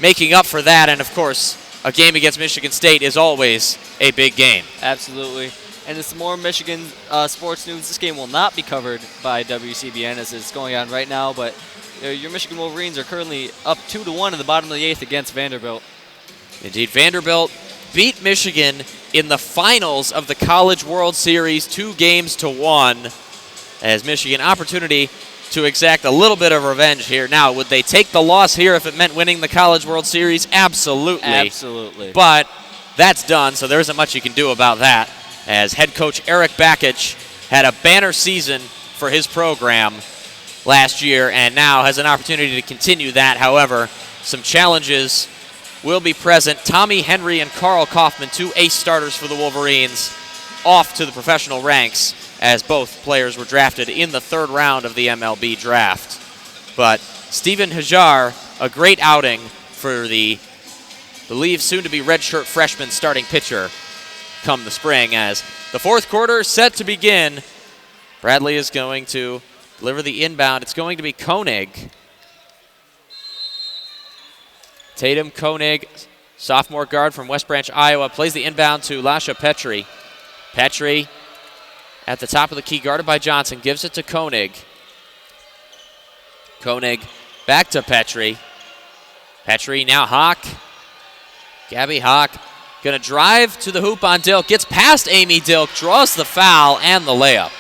making up for that. And, of course, a game against Michigan State is always a big game. Absolutely. And it's more Michigan sports news. This game will not be covered by WCBN as it's going on right now, but your Michigan Wolverines are currently up 2-1 in the bottom of the 8th against Vanderbilt. Indeed, Vanderbilt beat Michigan in the finals of the College World Series 2-1, as Michigan opportunity to exact a little bit of revenge here. Now, would they take the loss here if it meant winning the College World Series? Absolutely. Absolutely. But that's done, so there isn't much you can do about that, as head coach Eric Bakich had a banner season for his program last year and now has an opportunity to continue that. However, some challenges will be present. Tommy Henry and Carl Kaufman, two ace starters for the Wolverines, off to the professional ranks, as both players were drafted in the third round of the MLB draft. But Stephen Hajar, a great outing for the believed soon-to-be redshirt freshman starting pitcher come the spring, as the fourth quarter set to begin. Bradley is going to deliver the inbound. It's going to be Koenig. Tatum Koenig, sophomore guard from West Branch, Iowa, plays the inbound to Lasha Petri. Petri at the top of the key, guarded by Johnson, gives it to Koenig. Koenig back to Petri. Petri now Hawk. Gabby Hawk going to drive to the hoop on Dilk. Gets past Amy Dilk, draws the foul and the layup.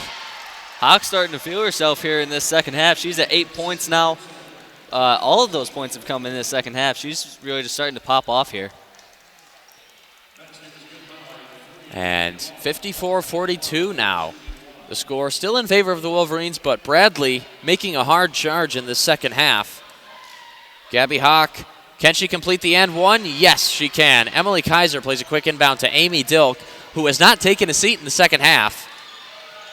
Hawk's starting to feel herself here in this second half. She's at 8 points now. All of those points have come in this second half. She's really just starting to pop off here. And 54-42 now. The score still in favor of the Wolverines, but Bradley making a hard charge in the second half. Gabby Hawk Can she complete the and one? Yes, she can. Emily Kaiser plays a quick inbound to Amy Dilk, who has not taken a seat in the second half.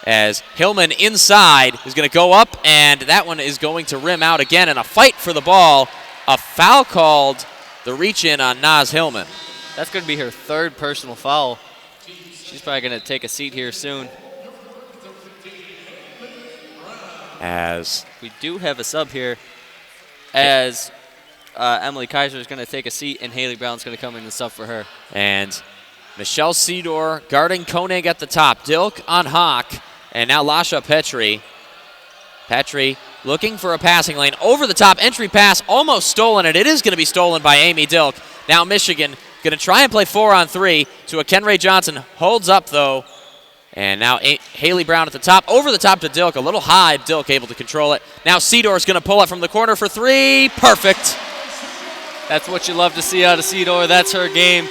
As Hillman inside is going to go up, and that one is going to rim out again in a fight for the ball. A foul called, the reach in on Naz Hillman. That's going to be her third personal foul. She's probably going to take a seat here soon. As we do have a sub here, as Emily Kaiser is going to take a seat, and Haley Brown's going to come in and sub for her. And Michele Cedar guarding Koenig at the top. Dilk on Hawk, and now Lasha Petrie. Petrie looking for a passing lane. Over the top, entry pass, almost stolen, and it is going to be stolen by Amy Dilk. Now Michigan going to try and play 4-on-3 to a Kendra Johnson. Holds up, though. And now Haley Brown at the top. Over the top to Dilk. A little high. Dilk able to control it. Now Cedar is going to pull it from the corner for three. Perfect. That's what you love to see out of Sidor. That's her game.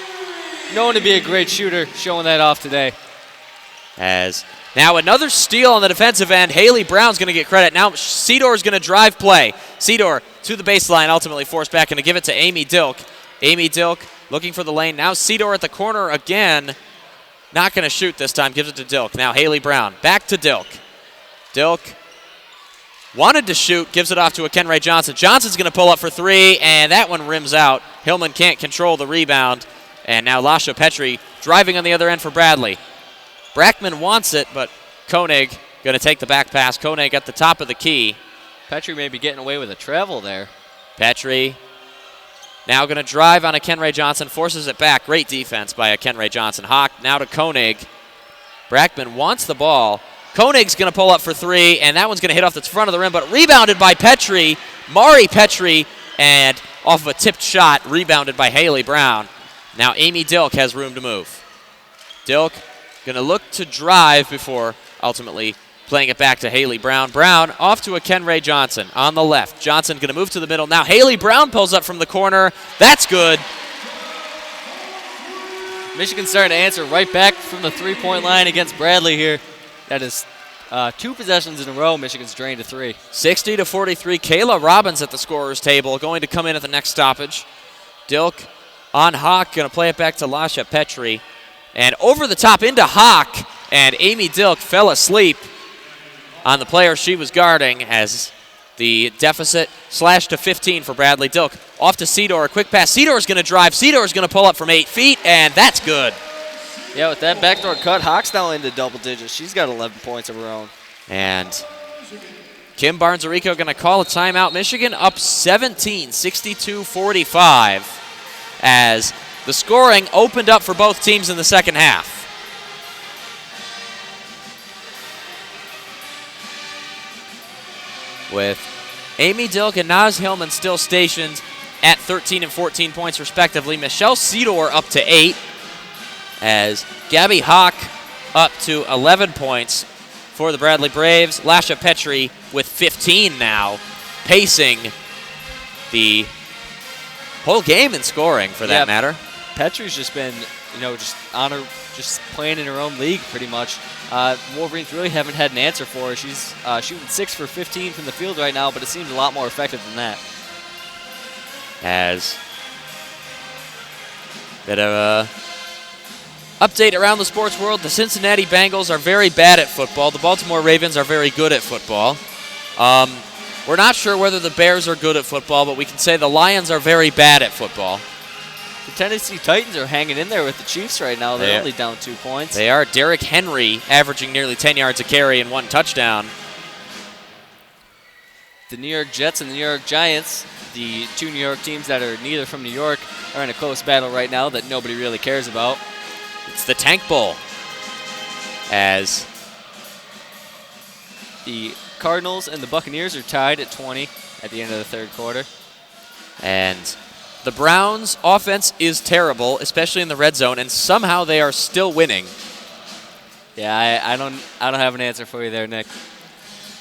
Known to be a great shooter, showing that off today. As now another steal on the defensive end. Haley Brown's going to get credit. Now Sidor's going to drive play. Sidor to the baseline, ultimately forced back, and to give it to Amy Dilk. Amy Dilk looking for the lane. Now Sidor at the corner again. Not going to shoot this time. Gives it to Dilk. Now Haley Brown. Back to Dilk. Dilk wanted to shoot. Gives it off to a Kenray Johnson. Johnson's going to pull up for three, and that one rims out. Hillman can't control the rebound. And now Lasha Petrie driving on the other end for Bradley. Brackman wants it, but Koenig going to take the back pass. Koenig at the top of the key. Petrie may be getting away with a travel there. Petrie now going to drive on a Kenray Johnson. Forces it back. Great defense by a Kenray Johnson. Hawk now to Koenig. Brackman wants the ball. Koenig's going to pull up for three, and that one's going to hit off the front of the rim, but rebounded by Petrie. Mari Petrie, and off of a tipped shot, rebounded by Haley Brown. Now Amy Dilk has room to move. Dilk going to look to drive before ultimately playing it back to Haley Brown. Brown off to a Kenray Johnson on the left. Johnson going to move to the middle. Now Haley Brown pulls up from the corner. That's good. Michigan's starting to answer right back from the three-point line against Bradley here. That is two possessions in a row. Michigan's drained a three. 60-43. Kayla Robbins at the scorer's table, going to come in at the next stoppage. Dilk on Hawk, going to play it back to Lasha Petrie. And over the top into Hawk, and Amy Dilk fell asleep on the player she was guarding as the deficit slashed to 15 for Bradley. Dilk off to Sidor, a quick pass. Sidor's going to drive. Sidor's going to pull up from 8 feet, and that's good. Yeah, with that backdoor cut, Hawk's now into double digits. She's got 11 points of her own. And Kim Barnes-Arico going to call a timeout. Michigan up 17, 62-45, as the scoring opened up for both teams in the second half. With Amy Dilk and Naz Hillman still stationed at 13 and 14 points respectively. Michele Cedar up to 8, as Gabby Hawk up to 11 points for the Bradley Braves. Lasha Petrie with 15 now, pacing the whole game in scoring for that matter. Petrie's just been, just playing in her own league pretty much. Wolverines really haven't had an answer for her. She's shooting 6 for 15 from the field right now, but it seems a lot more effective than that. As bit of a update around the sports world, the Cincinnati Bengals are very bad at football. The Baltimore Ravens are very good at football. We're not sure whether the Bears are good at football, but we can say the Lions are very bad at football. The Tennessee Titans are hanging in there with the Chiefs right now. They're only down 2 points. They are. Derrick Henry averaging nearly 10 yards a carry and 1 touchdown. The New York Jets and the New York Giants, the two New York teams that are neither from New York, are in a close battle right now that nobody really cares about. It's the Tank Bowl, as the Cardinals and the Buccaneers are tied at 20 at the end of the third quarter. And the Browns' offense is terrible, especially in the red zone, and somehow they are still winning. Yeah, I don't have an answer for you there, Nick.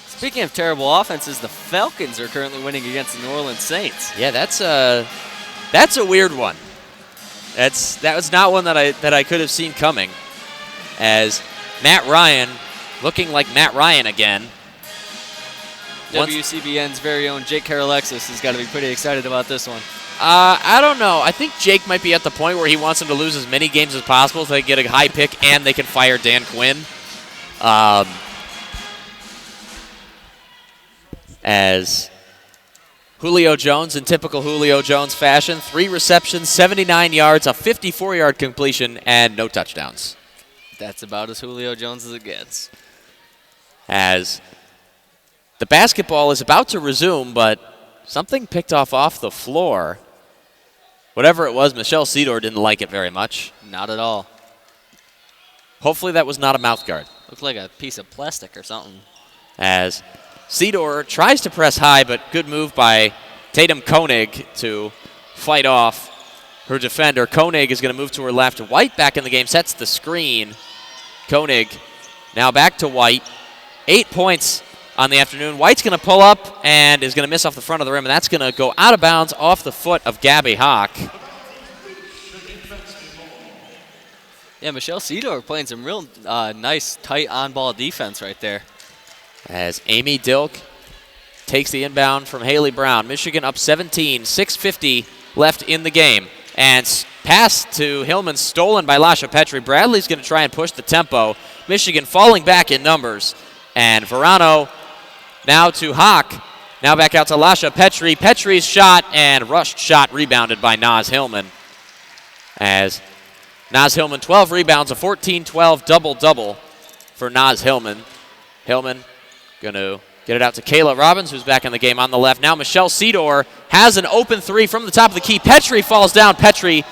Speaking of terrible offenses, the Falcons are currently winning against the New Orleans Saints. Yeah, that's a weird one. That was not one that I could have seen coming, as Matt Ryan looking like Matt Ryan again. WCBN's very own Jake Karalexis has got to be pretty excited about this one. I don't know. I think Jake might be at the point where he wants him to lose as many games as possible so they get a high pick and they can fire Dan Quinn. As Julio Jones, in typical Julio Jones fashion, 3 receptions, 79 yards, a 54-yard completion, and no touchdowns. That's about as Julio Jones as it gets. As the basketball is about to resume, but something picked off the floor. Whatever it was, Michele Cedar didn't like it very much. Not at all. Hopefully that was not a mouth guard. Looks like a piece of plastic or something. As Sidor tries to press high, but good move by Tatum Koenig to fight off her defender. Koenig is going to move to her left. White back in the game, sets the screen. Koenig now back to White. 8 points on the afternoon. White's going to pull up and is going to miss off the front of the rim, and that's going to go out of bounds off the foot of Gabby Hawk. Yeah, Michele Cedar playing some real nice, tight on-ball defense right there. As Amy Dilk takes the inbound from Haley Brown. Michigan up 17, 6:50 left in the game. And pass to Hillman stolen by Lasha Petrie. Bradley's going to try and push the tempo. Michigan falling back in numbers. And Verano now to Hawk. Now back out to Lasha Petrie. Petrie's shot and rushed shot rebounded by Naz Hillman. As Naz Hillman, 12 rebounds, a 14-12 double-double for Naz Hillman. Hillman going to get it out to Kayla Robbins, who's back in the game on the left. Now Michele Cedar has an open 3 from the top of the key. Petrie falls down. Petrie,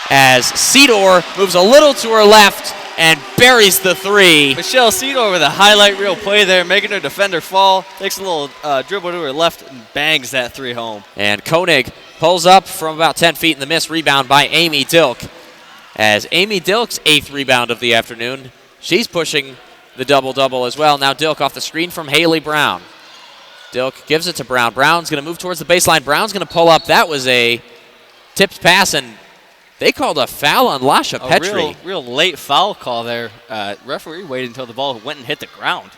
as Sidor moves a little to her left and buries the 3. Michele Cedar with a highlight reel play there, making her defender fall. Takes a little dribble to her left and bangs that 3 home. And Koenig pulls up from about 10 feet in the miss. Rebound by Amy Dilk. As Amy Dilk's 8th rebound of the afternoon, she's pushing the double-double as well. Now Dilk off the screen from Haley Brown. Dilk gives it to Brown. Brown's going to move towards the baseline. Brown's going to pull up. That was a tipped pass, and they called a foul on Lasha Petrie. Real late foul call there. Referee waited until the ball went and hit the ground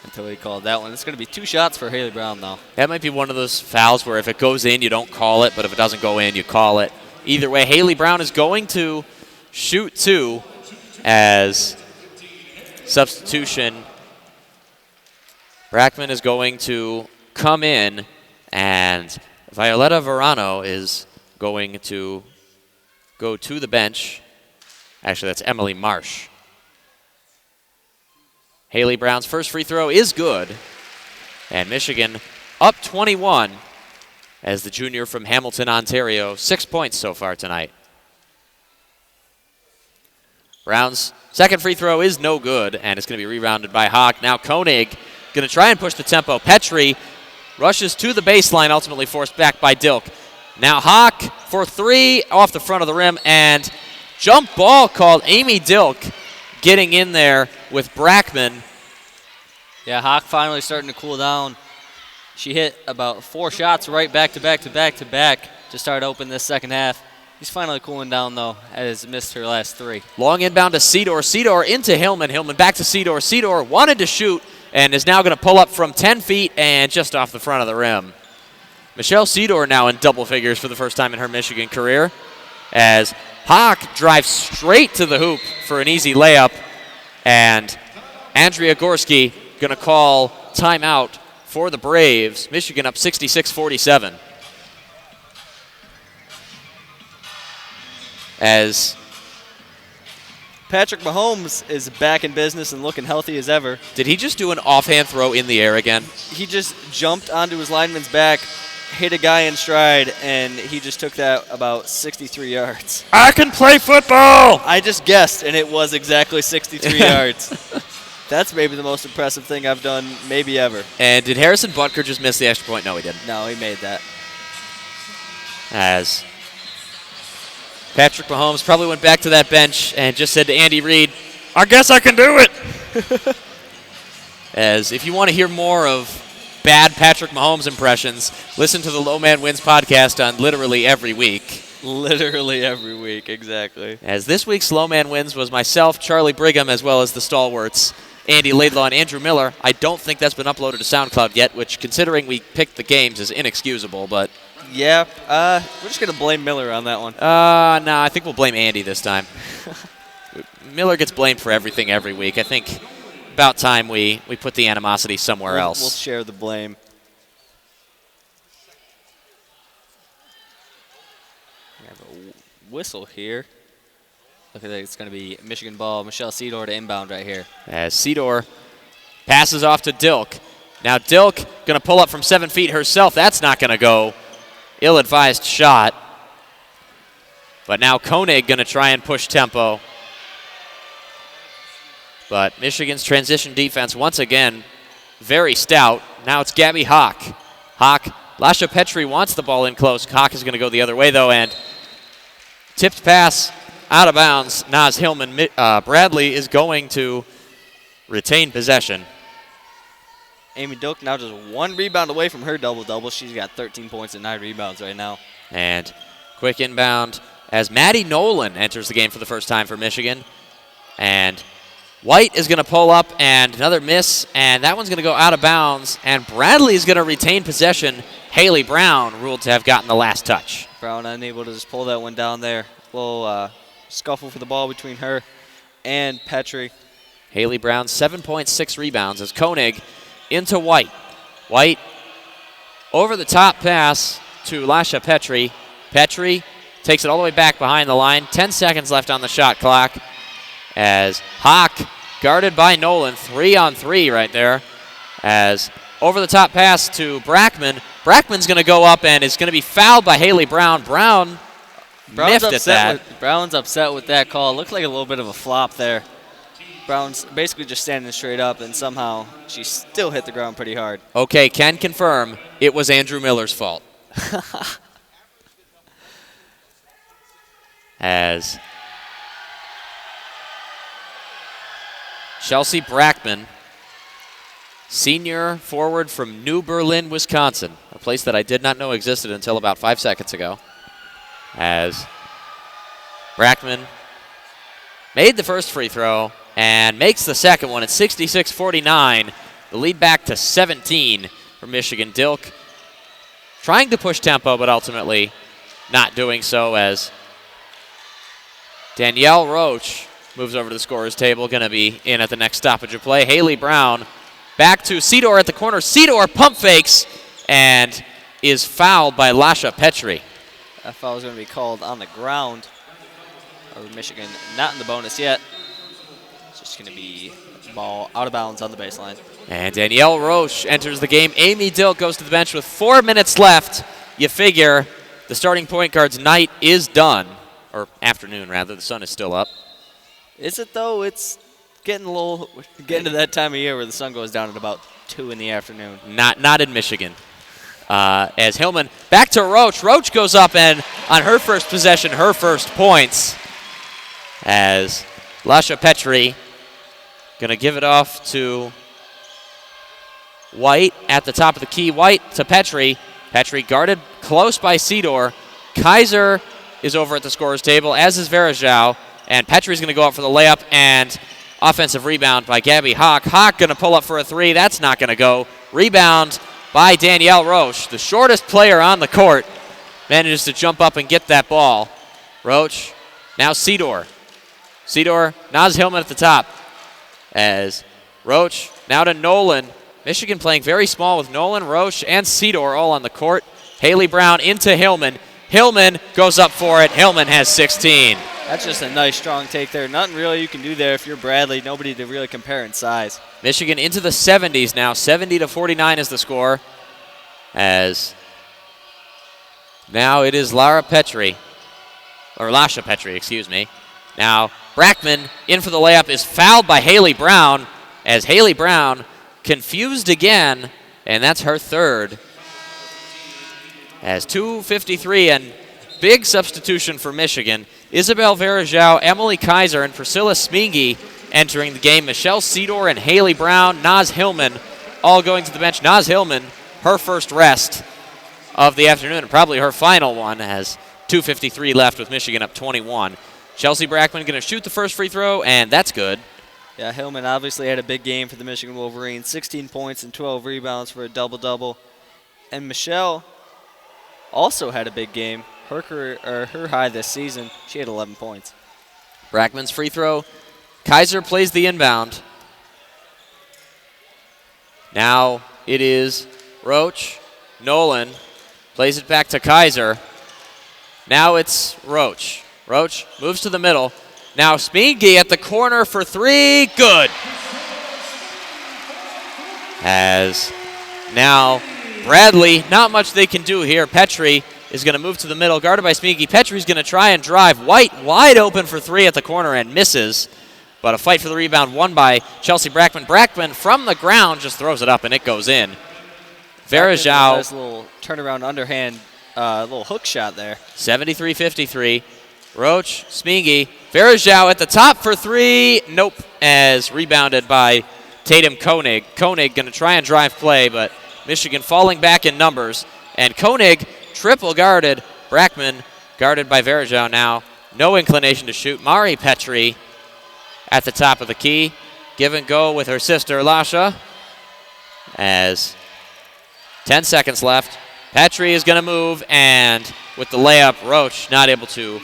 until he called that one. It's going to be 2 shots for Haley Brown now. That might be one of those fouls where if it goes in, you don't call it, but if it doesn't go in, you call it. Either way, Haley Brown is going to shoot 2 as substitution. Brackman is going to come in, and Violetta Verano is going to go to the bench. Actually, that's Emily Marsh. Haley Brown's first free throw is good, and Michigan up 21 as the junior from Hamilton, Ontario. 6 points so far tonight. Brown's second free throw is no good, and it's going to be rebounded by Hawk. Now Koenig going to try and push the tempo. Petrie rushes to the baseline, ultimately forced back by Dilk. Now Hawk for 3 off the front of the rim, and jump ball called. Amy Dilk getting in there with Brackman. Yeah, Hawk finally starting to cool down. She hit about 4 shots right back to back to start open this second half. He's finally cooling down, though, as missed her last 3. Long inbound to Sidor. Sidor into Hillman. Hillman back to Sidor. Sidor wanted to shoot and is now going to pull up from 10 feet and just off the front of the rim. Michele Cedar now in double figures for the first time in her Michigan career as Hawk drives straight to the hoop for an easy layup. And Andrea Gorski going to call timeout for the Braves. Michigan up 66-47. As Patrick Mahomes is back in business and looking healthy as ever. Did he just do an offhand throw in the air again? He just jumped onto his lineman's back, hit a guy in stride, and he just took that about 63 yards. I can play football! I just guessed, and it was exactly 63 yards. That's maybe the most impressive thing I've done maybe ever. And did Harrison Butker just miss the extra point? No, he didn't. No, he made that. As Patrick Mahomes probably went back to that bench and just said to Andy Reid, I guess I can do it. As if you want to hear more of bad Patrick Mahomes impressions, listen to the Low Man Wins podcast on literally every week. Literally every week, exactly. As this week's Low Man Wins was myself, Charlie Brigham, as well as the stalwarts, Andy Laidlaw and Andrew Miller. I don't think that's been uploaded to SoundCloud yet, which, considering we picked the games, is inexcusable, but Yeah, we're just going to blame Miller on that one. No, I think we'll blame Andy this time. Miller gets blamed for everything every week. I think about time we put the animosity somewhere else. We'll share the blame. We have a whistle here. Look at that. It's going to be Michigan ball. Michele Cedar to inbound right here. As Sidor passes off to Dilk. Now Dilk going to pull up from 7 feet herself. That's not going to go. Ill-advised shot. But now Koenig going to try and push tempo. But Michigan's transition defense, once again, very stout. Now it's Gabby Hawk. Lasha Petrie wants the ball in close. Hawk is going to go the other way, though, and tipped pass out of bounds. Naz Hillman. Bradley is going to retain possession. Amy Dilk now just 1 rebound away from her double-double. She's got 13 points and 9 rebounds right now. And quick inbound as Maddie Nolan enters the game for the first time for Michigan. And White is going to pull up, and another miss, and that one's going to go out of bounds. And Bradley is going to retain possession. Haley Brown ruled to have gotten the last touch. Brown unable to just pull that one down there. A little scuffle for the ball between her and Petrie. Haley Brown, 7.6 rebounds as Koenig into White. White over the top pass to Lasha Petrie. Petrie takes it all the way back behind the line. 10 seconds left on the shot clock as Hawk guarded by Nolan. 3-on-3 right there as over the top pass to Brackman. Brackman's going to go up and is going to be fouled by Haley Brown. Brown's miffed at that. Brown's upset with that call. Looked like a little bit of a flop there. Brown's basically just standing straight up, and somehow she still hit the ground pretty hard. Okay, can confirm it was Andrew Miller's fault. As Chelsea Brackman, senior forward from New Berlin, Wisconsin, a place that I did not know existed until about 5 seconds ago. As Brackman made the first free throw and makes the second one at 66-49. The lead back to 17 for Michigan. Dilk trying to push tempo, but ultimately not doing so as Danielle Roach moves over to the scorer's table, going to be in at the next stoppage of play. Haley Brown back to Sidor at the corner. Sidor pump fakes and is fouled by Lasha Petrie. That foul is going to be called on the ground. Michigan not in the bonus yet. It's just going to be ball out of bounds on the baseline. And Danielle Roche enters the game. Amy Dilk goes to the bench with 4 minutes left. You figure the starting point guard's night is done. Or afternoon, rather. The sun is still up. Is it, though? It's getting to that time of year where the sun goes down at about 2 in the afternoon. Not in Michigan. As Hillman back to Roach. Roach goes up, and on her first possession, her first points. As Lasha Petrie going to give it off to White at the top of the key. White to Petrie. Petrie guarded close by Sidor. Kaiser is over at the scorer's table, as is Verajao. And Petrie's going to go up for the layup, and offensive rebound by Gabby Hawk. Hawk going to pull up for a three. That's not going to go. Rebound by Danielle Roche. The shortest player on the court manages to jump up and get that ball. Roche, now Sidor. Sidor, Naz Hillman at the top. As Roche, now to Nolan. Michigan playing very small with Nolan, Roche, and Sidor all on the court. Haley Brown into Hillman. Hillman goes up for it. Hillman has 16. That's just a nice, strong take there. Nothing really you can do there if you're Bradley. Nobody to really compare in size. Michigan into the 70s now. 70-49 is the score. As now it is Lasha Petrie, excuse me. Now Brackman in for the layup is fouled by Haley Brown. As Haley Brown confused again, and that's her third. As 2:53 and big substitution for Michigan. Isabel Verajao, Emily Kaiser, and Priscilla Smingy entering the game. Michele Cedar and Haley Brown, Naz Hillman all going to the bench. Naz Hillman, her first rest of the afternoon, and probably her final one, has 2:53 left with Michigan up 21. Chelsea Brackman going to shoot the first free throw, and that's good. Yeah, Hillman obviously had a big game for the Michigan Wolverines. 16 points and 12 rebounds for a double-double. And Michele also had a big game. Her high this season, she had 11 points. Brackman's free throw. Kaiser plays the inbound. Now it is Roach. Nolan plays it back to Kaiser. Now it's Roach. Roach moves to the middle. Now Spingy at the corner for three. Good. As now Bradley, not much they can do here. Petrie is going to move to the middle, guarded by Spingy. Petrie's going to try and drive. White wide open for three at the corner and misses. But a fight for the rebound won by Chelsea Brackman. Brackman from the ground just throws it up and it goes in. Verajao. Nice little turnaround underhand, little hook shot there. 73-53. Roach, Spingy. Verajao at the top for three. Nope. As rebounded by Tatum Koenig. Koenig going to try and drive play, but Michigan falling back in numbers. And Koenig triple guarded. Brackman guarded by Verajao now. No inclination to shoot. Mari Petrie at the top of the key. Give and go with her sister, Lasha. As 10 seconds left. Petrie is going to move, and with the layup, Roach not able to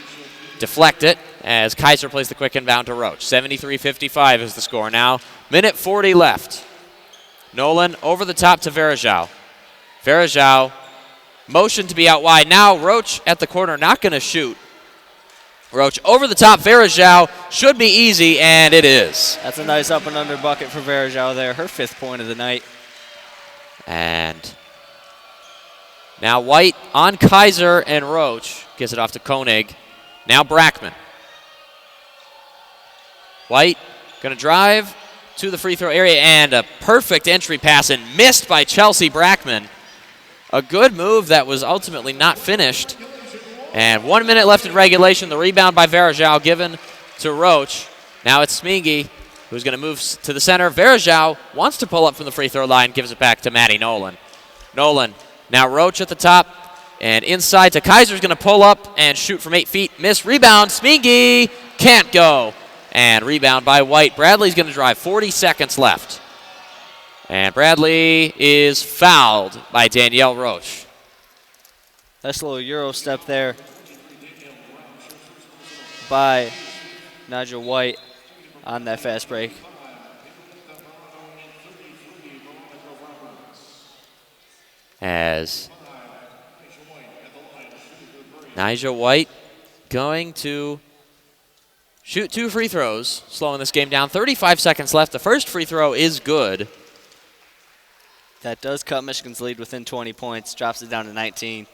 deflect it as Kaiser plays the quick inbound to Roach. 73-55 is the score now. Minute 40 left. Nolan over the top to Verajao. Verajao motion to be out wide. Now Roach at the corner, not going to shoot. Roach over the top. Verajao should be easy, and it is. That's a nice up and under bucket for Verajao there. Her 5th point of the night. And now White on Kaiser and Roach. Gives it off to Koenig. Now Brackman. White going to drive to the free throw area, and a perfect entry pass and missed by Chelsea Brackman. A good move that was ultimately not finished. And 1 minute left in regulation. The rebound by Verajao given to Roach. Now it's Smingy who's going to move to the center. Verajao wants to pull up from the free throw line, gives it back to Maddie Nolan. Nolan, now Roach at the top, and inside to Kaiser's going to pull up and shoot from 8 feet. Miss, rebound, Smingy can't go. And rebound by White. Bradley's going to drive, 40 seconds left. And Bradley is fouled by Danielle Roach. Nice little Euro step there by Nigel White on that fast break. As Nigel White going to shoot 2 free throws, slowing this game down. 35 seconds left. The first free throw is good. That does cut Michigan's lead within 20 points, drops it down to 19.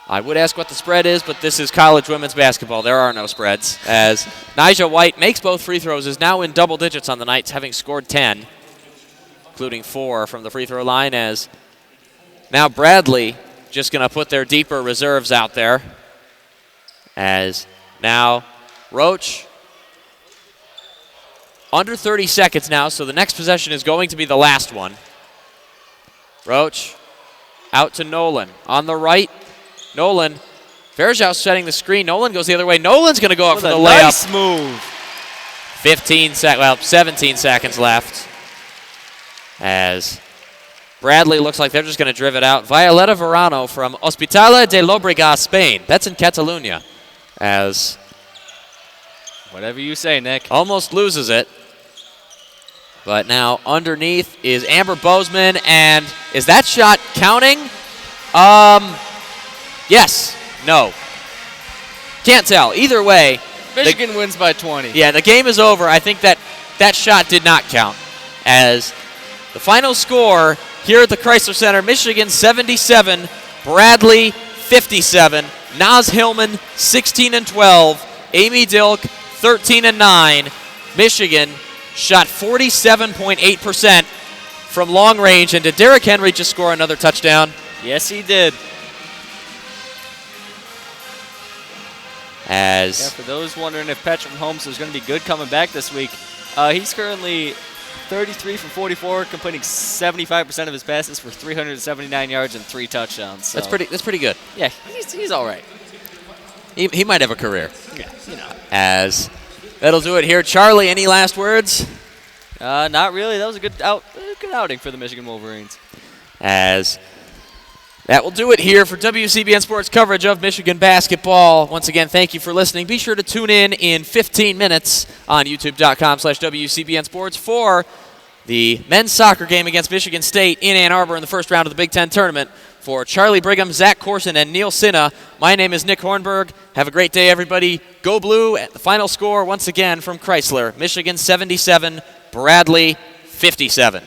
I would ask what the spread is, but this is college women's basketball. There are no spreads. As Nigel White makes both free throws, is now in double digits on the night, having scored 10, including 4 from the free throw line. As now Bradley just going to put their deeper reserves out there. As now Roach under 30 seconds now, so the next possession is going to be the last one. Roach out to Nolan on the right. Nolan, Verajao setting the screen. Nolan goes the other way. Nolan's going to go up for the layup. Nice move. 17 seconds left. As Bradley looks like they're just going to drive it out. Violeta Verano from Hospitalet de Llobregat, Spain. That's in Catalunya. As whatever you say, Nick. Almost loses it. But now underneath is Amber Bozeman, and is that shot counting? Yes. No. Can't tell. Either way. Michigan wins by 20. Yeah, the game is over. I think that shot did not count. As the final score here at the Crisler Center, Michigan 77, Bradley 57, Naz Hillman 16-12, Amy Dilk 13-9. Michigan shot 47.8% from long range. And did Derrick Henry just score another touchdown? Yes, he did. For those wondering if Patrick Mahomes is going to be good coming back this week, he's currently 33 from 44, completing 75% of his passes for 379 yards and 3 touchdowns. So. That's pretty good. Yeah, he's all right. He might have a career. Yeah, you know. As that'll do it here. Charlie, any last words? Not really. That was a good outing for the Michigan Wolverines. As That will do it here for WCBN Sports coverage of Michigan basketball. Once again, thank you for listening. Be sure to tune in 15 minutes on youtube.com/WCBN Sports for the men's soccer game against Michigan State in Ann Arbor in the first round of the Big Ten tournament. For Charlie Brigham, Zach Corson, and Neil Sinha, my name is Nick Hornberg. Have a great day, everybody. Go Blue. At the final score, once again, from Crisler, Michigan 77, Bradley 57.